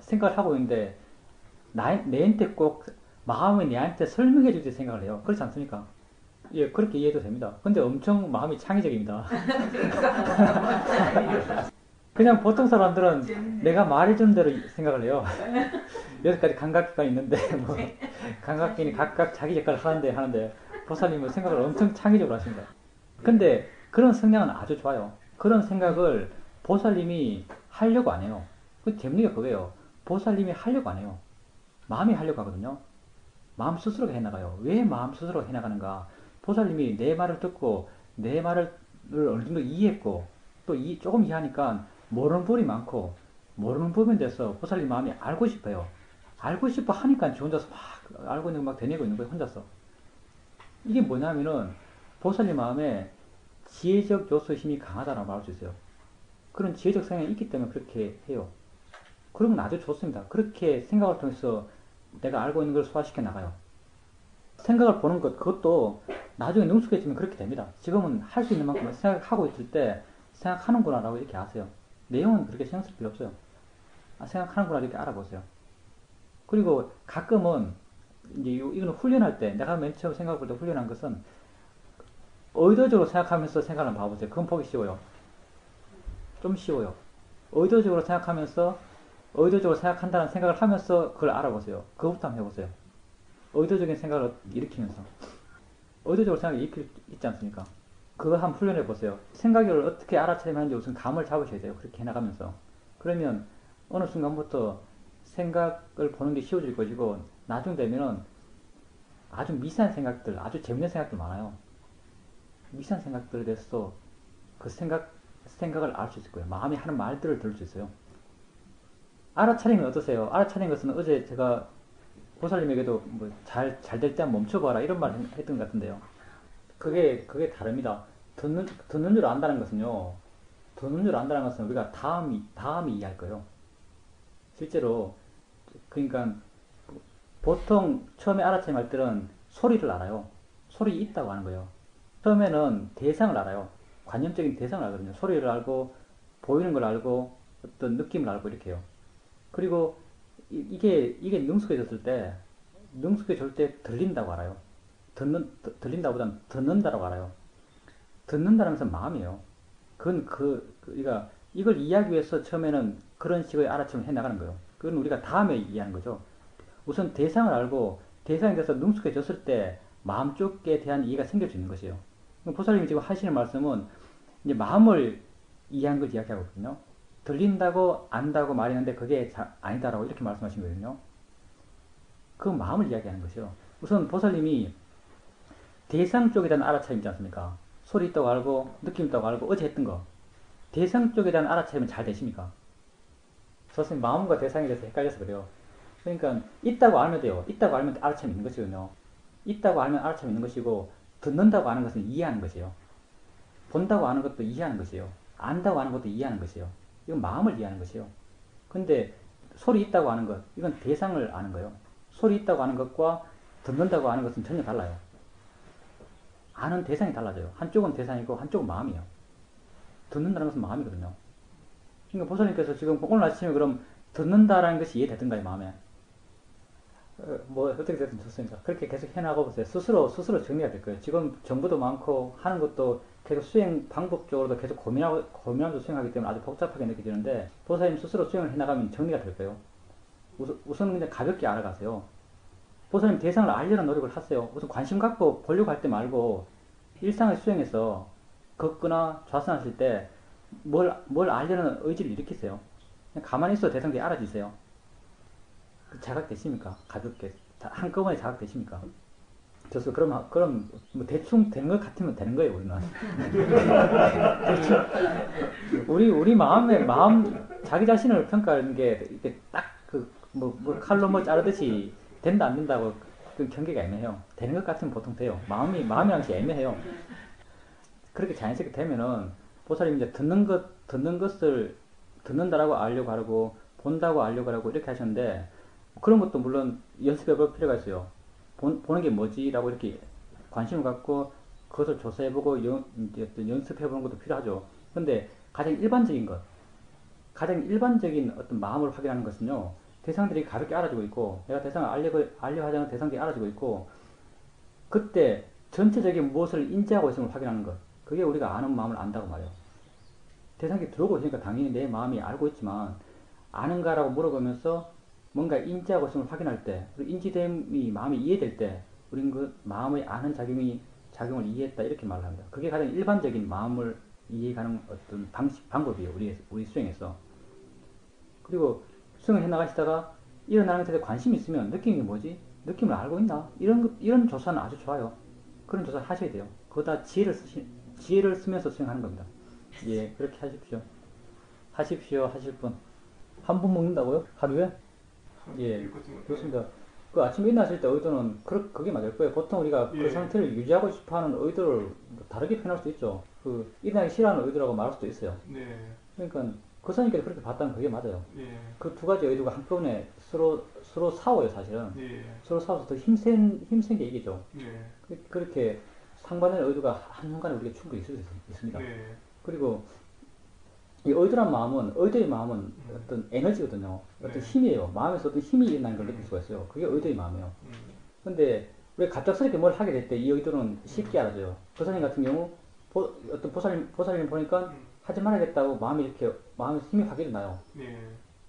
생각을 하고 있는데 내한테 꼭 마음이 내한테 설명해 주지 생각을 해요. 그렇지 않습니까? 예, 그렇게 이해도 됩니다. 근데 엄청 마음이 창의적입니다. 그냥 보통 사람들은 내가 말해준 대로 생각을 해요. 여기까지 감각기가 있는데, 뭐, 감각기는 각각 자기 역할을 하는데, 보살님은 생각을 엄청 창의적으로 하십니다. 근데 그런 성향은 아주 좋아요. 그런 생각을 보살님이 하려고 안 해요. 그 재밌는 게 그거예요. 보살님이 하려고 안 해요. 마음이 하려고 하거든요. 마음 스스로가 해나가요. 왜 마음 스스로가 해나가는가? 보살님이 내 말을 듣고 내 말을 어느 정도 이해했고 또 조금 이해하니까 모르는 부분이 많고 모르는 부분에 대해서 보살님 마음이 알고 싶어요. 알고 싶어 하니까 지 혼자서 막 알고 있는 거 막 되뇌고 있는 거예요. 혼자서. 이게 뭐냐면은 보살님 마음에 지혜적 요소의 힘이 강하다라고 말할 수 있어요. 그런 지혜적 성향이 있기 때문에 그렇게 해요. 그러면 아주 좋습니다. 그렇게 생각을 통해서 내가 알고 있는 걸 소화시켜 나가요. 생각을 보는 것, 그것도 나중에 능숙해지면 그렇게 됩니다. 지금은 할 수 있는 만큼 생각하고 있을 때 생각하는구나 라고 이렇게 아세요. 내용은 그렇게 신경 쓸 필요 없어요. 생각하는구나 이렇게 알아보세요. 그리고 가끔은 이제 이거는 훈련할 때 내가 맨 처음 생각할 때 훈련한 것은 의도적으로 생각하면서 생각을 한번 봐보세요. 그건 보기 쉬워요. 좀 쉬워요. 의도적으로 생각한다는 생각을 하면서 그걸 알아보세요. 그것부터 한번 해보세요. 의도적인 생각을 일으키면서. 의도적으로 생각이 있지 않습니까? 그거 한번 훈련해 보세요. 생각을 어떻게 알아차리면 하는지 우선 감을 잡으셔야 돼요. 그렇게 해나가면서. 그러면 어느 순간부터 생각을 보는 게 쉬워질 것이고 나중 되면은 아주 미세한 생각들, 아주 재밌는 생각들 많아요. 미세한 생각들에 대해서도 그 생각을 알 수 있을 거예요. 마음이 하는 말들을 들을 수 있어요. 알아차리면 어떠세요? 알아차리는 것은 어제 제가 보살님에게도 뭐 잘 될 때 한번 멈춰봐라 이런 말 했던 것 같은데요. 그게 다릅니다. 듣는 줄 안다는 것은요. 듣는 줄 안다는 것은 우리가 다음이 이해할 거예요. 실제로 그러니까 보통 처음에 알아차림할 때는 소리를 알아요. 소리 있다고 하는 거예요. 처음에는 대상을 알아요. 관념적인 대상을 알거든요. 소리를 알고 보이는 걸 알고 어떤 느낌을 알고 이렇게 해요. 그리고 이게 능숙해졌을 때 들린다고 알아요. 들린다보다는 듣는다라고 알아요. 듣는다는 것은 마음이에요. 그건 우리가 이걸 이해하기 위해서 처음에는 그런 식의 알아침을 해 나가는 거예요. 그건 우리가 다음에 이해하는 거죠. 우선 대상을 알고 대상에 대해서 능숙해졌을 때 마음 쪽에 대한 이해가 생길 수 있는 것이에요. 보살님이 지금 하시는 말씀은 이제 마음을 이해한 걸 이야기하고 있거든요. 들린다고 안다고 말했는데 그게 아니다라고 이렇게 말씀하신 거거든요. 그 마음을 이야기하는 것이요. 우선 보살님이 대상 쪽에 대한 알아차림 있지 않습니까? 소리 있다고 알고 느낌 있다고 알고 어제 했던 거 대상 쪽에 대한 알아차림은 잘 되십니까? 저는 마음과 대상에 대해서 헷갈려서 그래요. 그러니까 있다고 알면 돼요. 있다고 알면 알아차림이 있는 것이거든요. 있다고 알면 알아차림이 있는 것이고 듣는다고 아는 것은 이해하는 것이에요. 본다고 아는 것도 이해하는 것이에요. 안다고 아는 것도 이해하는 것이에요. 이건 마음을 이해하는 것이에요. 근데 소리 있다고 아는 것, 이건 대상을 아는 거예요. 소리 있다고 아는 것과 듣는다고 아는 것은 전혀 달라요. 아는 대상이 달라져요. 한쪽은 대상이고 한쪽은 마음이에요. 듣는다는 것은 마음이거든요. 그러니까 보살님께서 지금 오늘 아침에 그럼 듣는다라는 것이 이해되던가요, 마음에? 뭐 어떻게 됐든 좋습니다. 그렇게 계속 해나가 보세요. 스스로 정리가 될 거예요. 지금 정보도 많고 하는 것도 계속 수행 방법적으로도 계속 고민하면서 수행하기 때문에 아주 복잡하게 느껴지는데 보살님 스스로 수행을 해나가면 정리가 될까요? 우선 그냥 가볍게 알아가세요. 보살님 대상을 알려는 노력을 하세요. 우선 관심 갖고 보려고 할 때 말고 일상의 수행에서 걷거나 좌선하실 때 뭘 알려는 의지를 일으키세요. 그냥 가만히 있어도 대상들이 알아지세요. 자각되십니까? 가볍게 한꺼번에 자각되십니까? 그래서 그럼 뭐 대충 된 것 같으면 되는 거예요, 우리는. 우리 마음 자기 자신을 평가하는 게 이렇게 딱 뭐 칼로 뭐 자르듯이 된다 안 된다고 그 경계가 애매해요. 되는 것 같으면 보통 돼요. 마음이라는 게 애매해요. 그렇게 자연스럽게 되면은 보살님 이제 듣는 것을 듣는다라고 알려고 하고 본다고 알려고 하고 이렇게 하셨는데 그런 것도 물론 연습해 볼 필요가 있어요. 보는 게 뭐지라고 이렇게 관심을 갖고 그것을 조사해보고 이제 어떤 연습해보는 것도 필요하죠. 근데 가장 일반적인 어떤 마음을 확인하는 것은요, 대상들이 가볍게 알아주고 있고, 내가 대상을 알려 하자는 대상들이 알아주고 있고, 그때 전체적인 무엇을 인지하고 있음을 확인하는 것. 그게 우리가 아는 마음을 안다고 말해요. 대상이 들어오고 있으니까 당연히 내 마음이 알고 있지만, 아는가라고 물어보면서 뭔가 인지하고 있음을 확인할 때, 인지됨이 마음이 이해될 때, 우리는 그 마음의 아는 작용을 이해했다 이렇게 말을 합니다. 그게 가장 일반적인 마음을 이해가는 어떤 방법이에요. 우리 수행에서. 그리고 수행을 해나가시다가 일어나는 것에 관심이 있으면 느낌이 뭐지? 느낌을 알고 있나? 이런 조사는 아주 좋아요. 그런 조사를 하셔야 돼요. 그거다 지혜를 쓰면서 수행하는 겁니다. 예, 그렇게 하실 분. 한 분 먹는다고요? 하루에? 예, 그렇습니다. 그 아침에 일어나실 때 의도는 그게 맞을 거예요. 보통 우리가 그 상태를 유지하고 싶어 하는 의도를 다르게 표현할 수 있죠. 일어나기 싫어하는 의도라고 말할 수도 있어요. 네. 그러니까 거사님께서 그렇게 봤다면 그게 맞아요. 예. 그 두 가지 의도가 한꺼번에 서로 싸워요, 사실은. 예. 서로 싸워서 더 힘센 게 이기죠. 예. 그렇게 상반된 의도가 한순간에 우리가 충분히 있을 수 있습니다. 네. 그리고 이 의도의 마음은 어떤 에너지거든요. 어떤 힘이에요. 마음에서 어떤 힘이 일어나는 걸 느낄 수가 있어요. 그게 의도의 마음이에요. 근데 왜 갑작스럽게 뭘 하게 될 때 이 의도는 쉽게 알아져요. 보살님 같은 경우 어떤 보살님 보니까 하지 말아야겠다고 마음에서 힘이 확 일어나요. 네.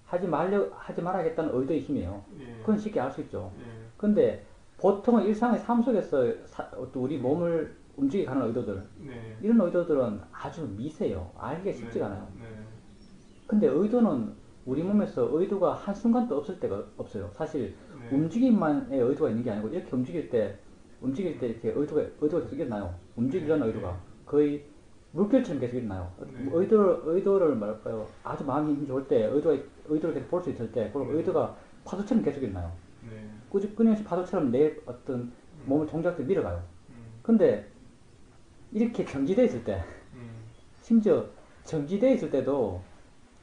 하지 말아야겠다는 의도의 힘이에요. 네. 그건 쉽게 알 수 있죠. 네. 근데 보통은 일상의 삶 속에서 우리 몸을 움직이게 하는 의도들, 네. 이런 의도들은 아주 미세해요. 알기가 쉽지가 않아요. 네. 근데 의도는 우리 몸에서 의도가 한순간도 없을 때가 없어요. 사실 네. 움직임만의 의도가 있는 게 아니고 이렇게 움직일 때 이렇게 의도가 계속 일어나요. 움직이려는 의도가 거의 물결처럼 계속 일어나요. 네. 의도를 말할까요? 아주 마음이 힘이 좋을 때 의도를 계속 볼 수 있을 때 그럼 의도가 파도처럼 계속 일어나요. 네. 끊임없이 파도처럼 내 어떤 몸을 동작들 밀어가요. 근데 이렇게 정지되어 있을 때 심지어 정지되어 있을 때도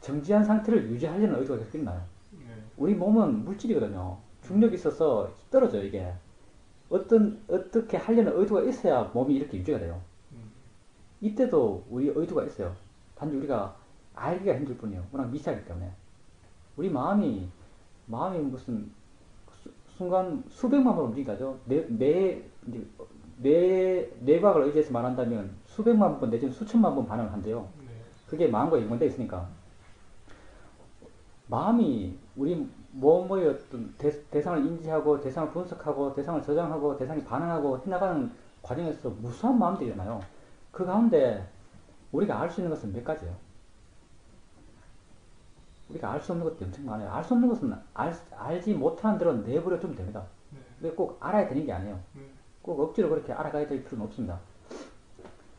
정지한 상태를 유지하려는 의도가 계속 일어나요. 네. 우리 몸은 물질이거든요. 중력이 있어서 떨어져요, 이게. 어떻게 하려는 의도가 있어야 몸이 이렇게 유지가 돼요. 이때도 우리 의도가 있어요. 단지 우리가 알기가 힘들 뿐이에요. 워낙 미세하기 때문에. 우리 마음이 무슨 순간 수백만 번 움직이죠. 뇌과학을 의지해서 말한다면 수백만 번 내지는 수천만 번 반응을 한대요. 네. 그게 마음과 연관되어 있으니까. 마음이 우리 몸의 어떤 대상을 인지하고 대상을 분석하고 대상을 저장하고 대상이 반응하고 해나가는 과정에서 무수한 마음들이 일어나요. 그 가운데 우리가 알 수 있는 것은 몇 가지예요. 우리가 알 수 없는 것도 엄청 많아요. 알 수 없는 것은 알지 못하는 대로 내버려 두면 됩니다. 근데 꼭 알아야 되는 게 아니에요. 꼭 억지로 그렇게 알아가야 될 필요는 없습니다.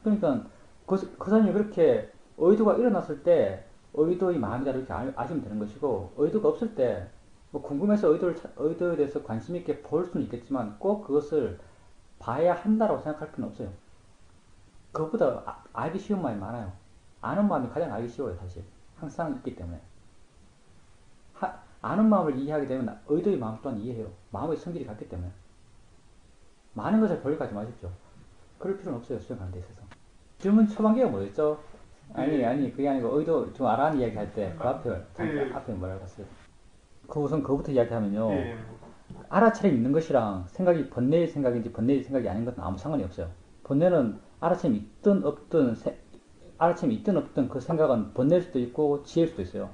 그러니까 그 사람이 그렇게 의도가 일어났을 때 의도의 마음이다 이렇게 아시면 되는 것이고, 의도가 없을 때 뭐 궁금해서 의도에 대해서 관심 있게 볼 수는 있겠지만 꼭 그것을 봐야 한다고 생각할 필요는 없어요. 그것보다 알기 쉬운 마음이 많아요. 아는 마음이 가장 알기 쉬워요, 사실. 항상 있기 때문에. 아는 마음을 이해하게 되면 의도의 마음 또한 이해해요. 마음의 성질이 같기 때문에. 많은 것을 보려고 하지 마십시오. 그럴 필요는 없어요, 수행하는 데 있어서. 질문 초반기가 뭐였죠? 아니, 그게 아니고, 의도 좀 알아는 이야기 할 때, 그 앞에 뭐라고 했어요? 우선 그거부터 이야기하면요. 알아차림 있는 것이랑 생각이 번뇌의 생각인지 번뇌의 생각이 아닌 것은 아무 상관이 없어요. 번뇌는 알아침이 있든 없든 알아침이 있든 없든 그 생각은 번뇌일 수도 있고 지혜일 수도 있어요.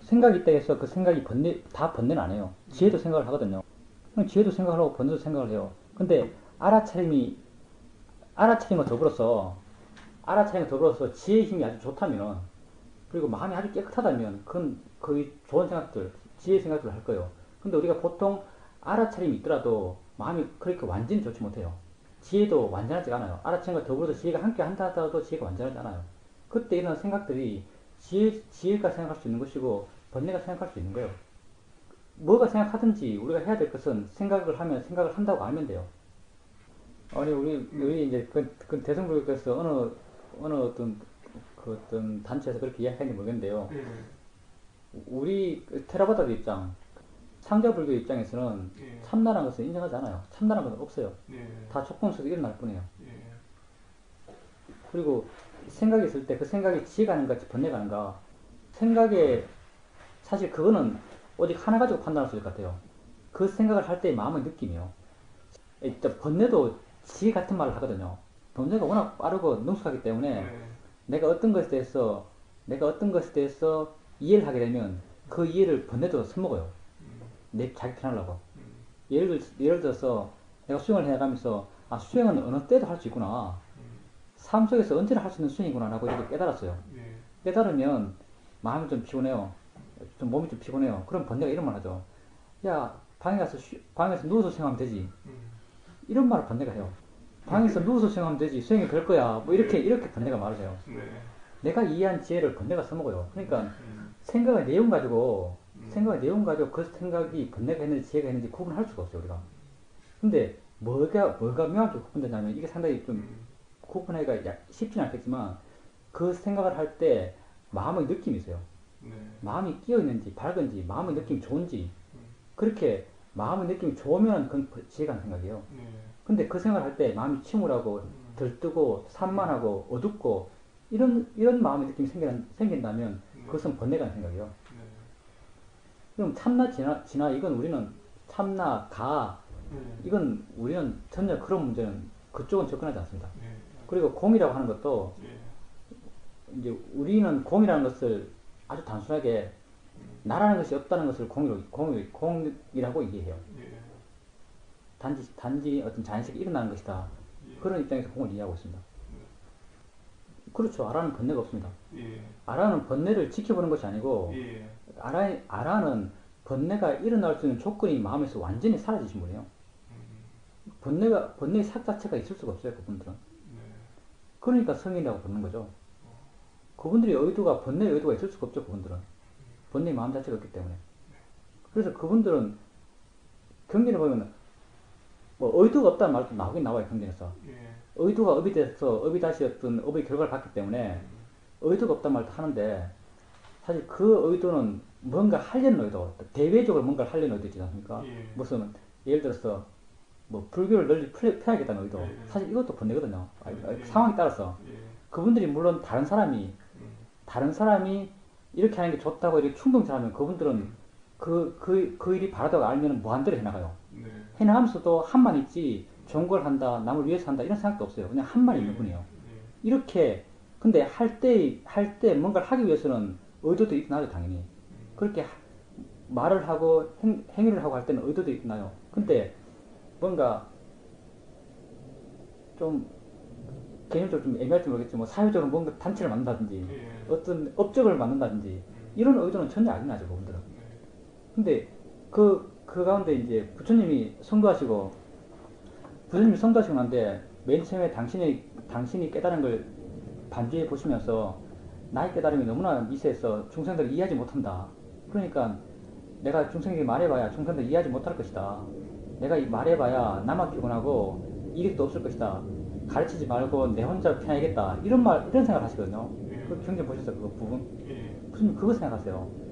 생각이 있다 해서 그 생각이 다 번뇌는 안 해요. 지혜도 생각을 하거든요. 그럼 지혜도 생각을 하고 번뇌도 생각을 해요. 근데 알아차림과 더불어서 지혜의 힘이 아주 좋다면, 그리고 마음이 아주 깨끗하다면, 그건 거의 좋은 생각들, 지혜의 생각들을 할 거예요. 근데 우리가 보통 알아차림이 있더라도 마음이 그렇게 완전히 좋지 못해요. 지혜도 완전하지 않아요. 알아차림과 더불어서 지혜가 함께 한다 하더라도 지혜가 완전하지 않아요. 그때 이런 생각들이 지혜가 생각할 수 있는 것이고, 번뇌가 생각할 수 있는 거예요. 뭐가 생각하든지 우리가 해야 될 것은 생각을 한다고 알면 돼요. 아니, 우리 이제 그 대승불교에서 어느 어떤 단체에서 그렇게 이야기하는지 모르겠는데요. 우리 테라바다의 입장, 상자불교 입장에서는 참나라는 것을 인정하지 않아요. 참나라는 것은 없어요. 다 조건 속에서 일어날 뿐이에요. 그리고 생각이 있을 때 그 생각이 지혜가 아닌가 번뇌가 아닌가, 생각에 사실 그거는 오직 하나 가지고 판단할 수 있을 것 같아요. 그 생각을 할 때의 마음의 느낌이요. 번뇌도 지혜 같은 말을 하거든요. 번뇌가 워낙 빠르고 능숙하기 때문에 내가 어떤 것에 대해서 이해를 하게 되면 그 이해를 번뇌도 써먹어요. 자기 편하려고. 예를 들어서 내가 수행을 해나가면서 수행은 어느 때도 할 수 있구나. 삶 속에서 언제나 할 수 있는 수행이구나 라고 이렇게 깨달았어요. 깨달으면 마음이 좀 피곤해요. 몸이 좀 피곤해요. 그럼 번뇌가 이런 말 하죠. 야, 방에서 누워서 수행하면 되지. 이런 말을 번뇌가 해요. 방에서 누워서 수행하면 되지. 수행이 될 거야. 뭐 이렇게 번뇌가 말을 해요. 내가 이해한 지혜를 번뇌가 써먹어요. 그러니까 생각의 내용 가지고 그 생각이 번뇌가 했는지 지혜가 했는지 구분할 수가 없어요, 우리가. 근데 뭐가 명확히 구분되냐면, 이게 상당히 좀 구분하기가 쉽지는 않겠지만, 그 생각을 할 때 마음의 느낌이 있어요. 마음이 끼어있는지 밝은지, 마음의 느낌이 좋은지, 그렇게 마음의 느낌이 좋으면 그건 지혜가 하는 생각이에요. 근데 그 생각을 할 때 마음이 침울하고 들뜨고 산만하고 어둡고 이런 마음의 느낌이 생긴다면 그것은 번뇌가 하는 생각이에요. 그럼 참나 진화 이건 우리는 참나 가 이건 우리는 전혀 그런 문제는 그쪽은 접근하지 않습니다. 그리고 공이라고 하는 것도 이제 우리는 공이라는 것을 아주 단순하게 나라는 것이 없다는 것을 공이라고 이해해요. 단지 어떤 자연스럽게 일어나는 것이다. 그런 입장에서 공을 이해하고 있습니다. 그렇죠. 아라는 번뇌가 없습니다. 아라는 번뇌를 지켜보는 것이 아니고, 아라는 번뇌가 일어날 수 있는 조건이 마음에서 완전히 사라지신 분이에요. 번뇌의 삭 자체가 있을 수가 없어요, 그분들은. 그러니까 성인이라고 부르는 거죠. 그분들의 번뇌의 의도가 있을 수가 없죠, 그분들은. 번뇌의 마음 자체가 없기 때문에. 그래서 그분들은 경전에 보면 뭐 의도가 없다는 말도 나오긴 나와요, 경전에서. 의도가 업이 돼서 업이 다시 어떤 업의 결과를 받기 때문에 의도가 없다는 말도 하는데, 사실 그 의도는 뭔가 하려는 의도, 대외적으로 뭔가를 하려는 의도 있지 않습니까? 무슨 예를 들어서 뭐 불교를 널리 펴야겠다는 의도, 사실 이것도 번뇌거든요. 상황에 따라서 그분들이 물론 다른 사람이 이렇게 하는 게 좋다고 이렇게 충동질하면 그분들은 그 일이 바라다고 알면 무한대로 해나가요. 해나가면서도 한만 있지 좋은 걸 한다, 남을 위해서 한다 이런 생각도 없어요. 그냥 한만 있는 분이에요. 이렇게. 근데 할 때 뭔가를 하기 위해서는 의도도 있나요, 당연히. 그렇게 말을 하고 행위를 하고 할 때는 의도도 있나요. 근데 뭔가 좀 개념적으로 좀 애매할지 모르겠지만, 뭐 사회적으로 뭔가 단체를 만든다든지 어떤 업적을 만든다든지 이런 의도는 전혀 안 나죠, 그분들은. 근데 그 가운데 이제 부처님이 성도하시고 난데 맨 처음에 당신이 깨달은 걸 반주해 보시면서 나의 깨달음이 너무나 미세해서 중생들을 이해하지 못한다. 그러니까 내가 중생에게 말해봐야 중생들 이해하지 못할 것이다. 내가 말해봐야 나만 피곤하고 이익도 없을 것이다. 가르치지 말고 내 혼자 편하겠다. 이런 생각을 하시거든요. 그 경전 보셨어요, 그 부분? 부처님 그거 생각하세요.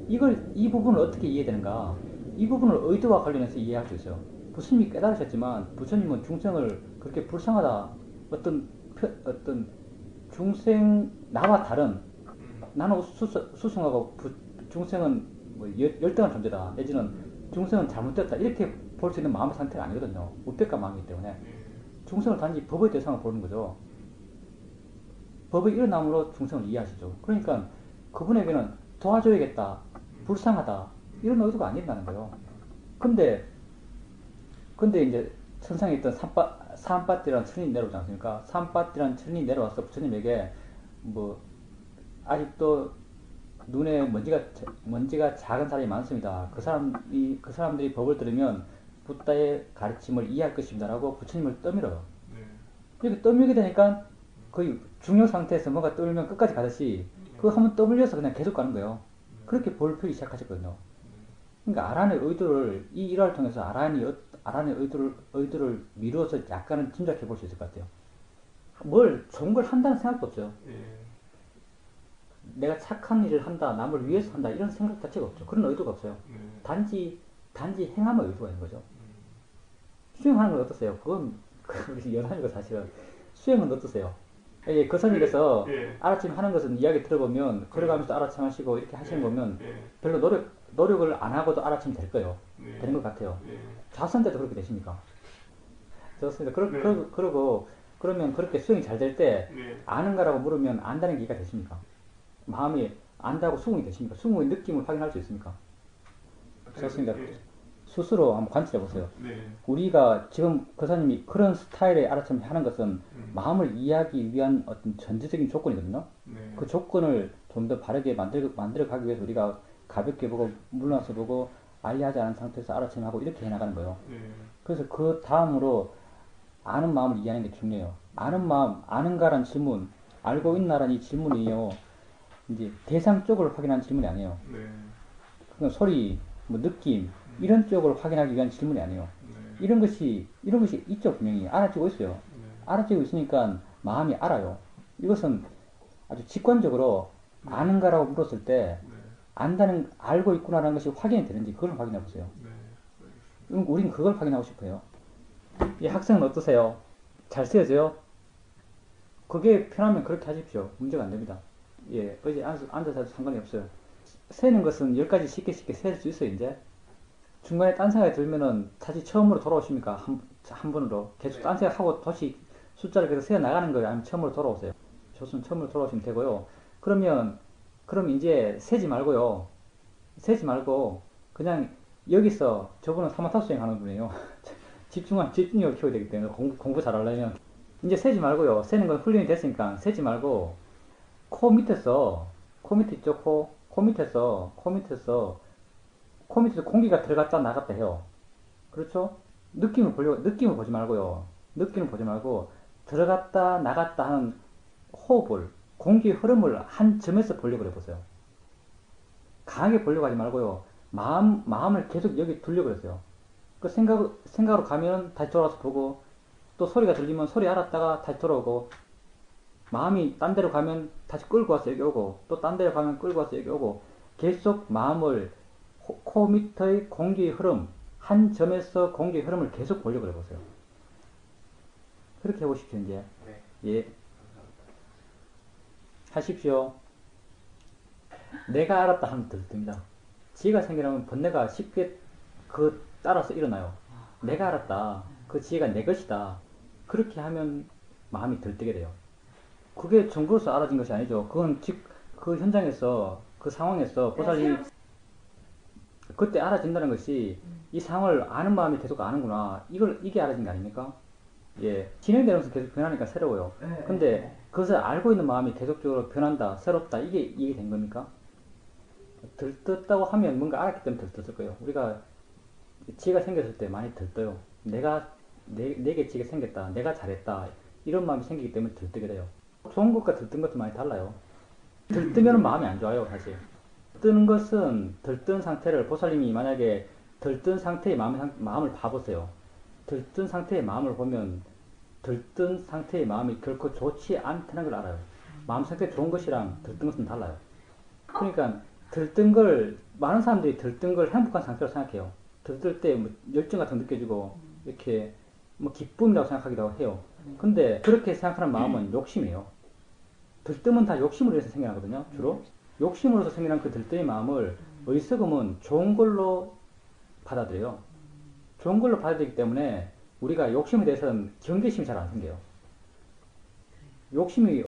이 부분을 어떻게 이해되는가? 이 부분을 의도와 관련해서 이해할 수 있어요. 부처님이 깨달으셨지만, 부처님은 중생을 그렇게 불쌍하다, 어떤 중생, 나와 다른, 나는 수승하고 중생은 뭐 열등한 존재다, 내지는 중생은 잘못됐다, 이렇게 볼 수 있는 마음의 상태가 아니거든요. 우백한 마음이기 때문에. 중생을 단지 법의 대상을 보는 거죠. 법의 일어남으로 중생을 이해하시죠. 그러니까 그분에게는 도와줘야겠다, 불쌍하다 이런 의도가 아니라는 거예요. 근데 이제 천상에 있던 산빠띠라는 천인이 내려오지 않습니까? 산빠띠라는 천인이 내려와서 부처님에게 뭐 아직도 눈에 먼지가 작은 사람이 많습니다. 그 사람들이 법을 들으면 부다의 가르침을 이해할 것입니다라고 부처님을 떠밀어요. 이렇게 떠밀게 되니까 거의 중요 상태에서 뭔가 떠밀면 끝까지 가듯이 그거 한번 떠밀려서 그냥 계속 가는 거예요. 그렇게 볼 펴기 시작하셨거든요. 그러니까 아란의 의도를 이 일화를 통해서 아란의 의도를 미루어서 약간은 짐작해 볼 수 있을 것 같아요. 뭘 좋은 걸 한다는 생각도 없어요. 내가 착한 일을 한다, 남을 위해서 한다 이런 생각 자체가 없죠. 그런 의도가 없어요. 단지 행함의 의도가 있는 거죠. 수행하는 건 어떠세요? 그건 우리 여담이고 사실은 수행은 어떠세요? 예, 거선님께서 아라침 하는 것은 이야기 들어보면 걸어가면서 아라침 하시고 이렇게 하시는 거 보면 별로 노력을 안 하고도 아라침 될 거예요. 되는 것 같아요. 자선 때도 그렇게 되십니까? 좋습니다. 그러면 그렇게 수행이 잘 될 때 아는가라고 물으면 안다는 게 이해가 되십니까? 마음이 안다고 수긍이 되십니까? 수긍의 느낌을 확인할 수 있습니까? 좋습니다. 스스로 한번 관찰해 보세요. 우리가 지금 거사님이 그런 스타일의 아라침을 하는 것은 마음을 이해하기 위한 어떤 전제적인 조건이거든요. 그 조건을 좀 더 바르게 만들어 가기 위해서 우리가 가볍게 보고 물러나서 보고 알리하지 않은 상태에서 아라침을 하고 이렇게 해나가는 거예요. 그래서 그 다음으로 아는 마음을 이해하는 게 중요해요. 아는 마음, 아는가란 질문, 알고 있나란 이 질문이요. 이제 대상 쪽을 확인하는 질문이 아니에요. 그건 소리, 뭐 느낌 이런 쪽을 확인하기 위한 질문이 아니에요. 이런 것이 있죠. 분명히 알아지고 있어요. 알아지고 있으니까 마음이 알아요. 이것은 아주 직관적으로 아는가라고 물었을 때 알고 있구나라는 것이 확인이 되는지 그걸 확인해 보세요. 우린 그걸 확인하고 싶어요. 이 학생은 어떠세요? 잘 쓰여져요? 그게 편하면 그렇게 하십시오. 문제가 안 됩니다. 예, 어디 앉아서 해도 상관이 없어요. 세는 것은 10가지 쉽게 셀 수 있어요, 이제. 중간에 딴 생각이 들면은 다시 처음으로 돌아오십니까? 한 번으로. 계속 딴 생각하고 다시 숫자를 계속 세어 나가는 거예요? 아니면 처음으로 돌아오세요? 좋습니다. 처음으로 돌아오시면 되고요. 그럼 이제 세지 말고요. 세지 말고, 그냥 여기서, 저분은 사마타 수행하는 분이에요. 집중력을 키워야 되기 때문에, 공부 잘하려면. 이제 세지 말고요. 세는 건 훈련이 됐으니까, 세지 말고, 코 밑에 있죠, 코 밑에서 공기가 들어갔다 나갔다 해요. 그렇죠? 느낌을 보지 말고요. 느낌을 보지 말고, 들어갔다 나갔다 하는 호흡을, 공기의 흐름을 한 점에서 보려고 해보세요. 강하게 보려고 하지 말고요. 마음을 계속 여기 두려고 그랬어요. 그 생각으로 가면 다시 돌아와서 보고, 또 소리가 들리면 소리 알았다가 다시 돌아오고, 마음이 딴 데로 가면 다시 끌고 와서 여기 오고, 또 딴 데로 가면 끌고 와서 여기 오고, 계속 마음을 코 밑의 공기의 흐름, 한 점에서 공기의 흐름을 계속 보려고 해보세요. 그렇게 해보십시오, 이제. 네. 예. 하십시오. 내가 알았다 하면 들립니다. 지혜가 생기려면 번뇌가 쉽게 따라서 일어나요. 내가 알았다. 그 지혜가 내 것이다. 그렇게 하면 마음이 들뜨게 돼요. 그게 정보로서 알아진 것이 아니죠. 그건 그 현장에서, 그 상황에서 보살이 그때 알아진다는 것이 이 상황을 아는 마음이 계속 아는구나. 이게 알아진 게 아닙니까? 예. 진행되면서 계속 변하니까 새로워요. 근데 그것을 알고 있는 마음이 계속적으로 변한다, 새롭다. 이게 된 겁니까? 들떴다고 하면 뭔가 알았기 때문에 들떴을 거예요. 우리가 지혜가 생겼을 때 많이 들떠요. 내게 지혜가 생겼다. 내가 잘했다. 이런 마음이 생기기 때문에 들뜨게 돼요. 좋은 것과 들뜬 것도 많이 달라요. 들뜨면 마음이 안 좋아요, 사실. 들뜬 것은, 들뜬 상태를, 보살님이 만약에 들뜬 상태의 마음을 봐보세요. 들뜬 상태의 마음을 보면, 들뜬 상태의 마음이 결코 좋지 않다는 걸 알아요. 마음 상태 좋은 것이랑 들뜬 것은 달라요. 그러니까, 많은 사람들이 들뜬 걸 행복한 상태로 생각해요. 들뜰 때 뭐 열정 같은 거 느껴지고, 이렇게, 뭐 기쁨이라고 생각하기도 해요. 근데 그렇게 생각하는 마음은 욕심이에요. 들뜸은 다 욕심으로 해서 생겨나거든요, 주로. 욕심으로서 생겨난 그 들뜸의 마음을 어리석음은 좋은 걸로 받아들여요. 좋은 걸로 받아들이기 때문에 우리가 욕심에 대해서는 경계심이 잘 안 생겨요. 욕심이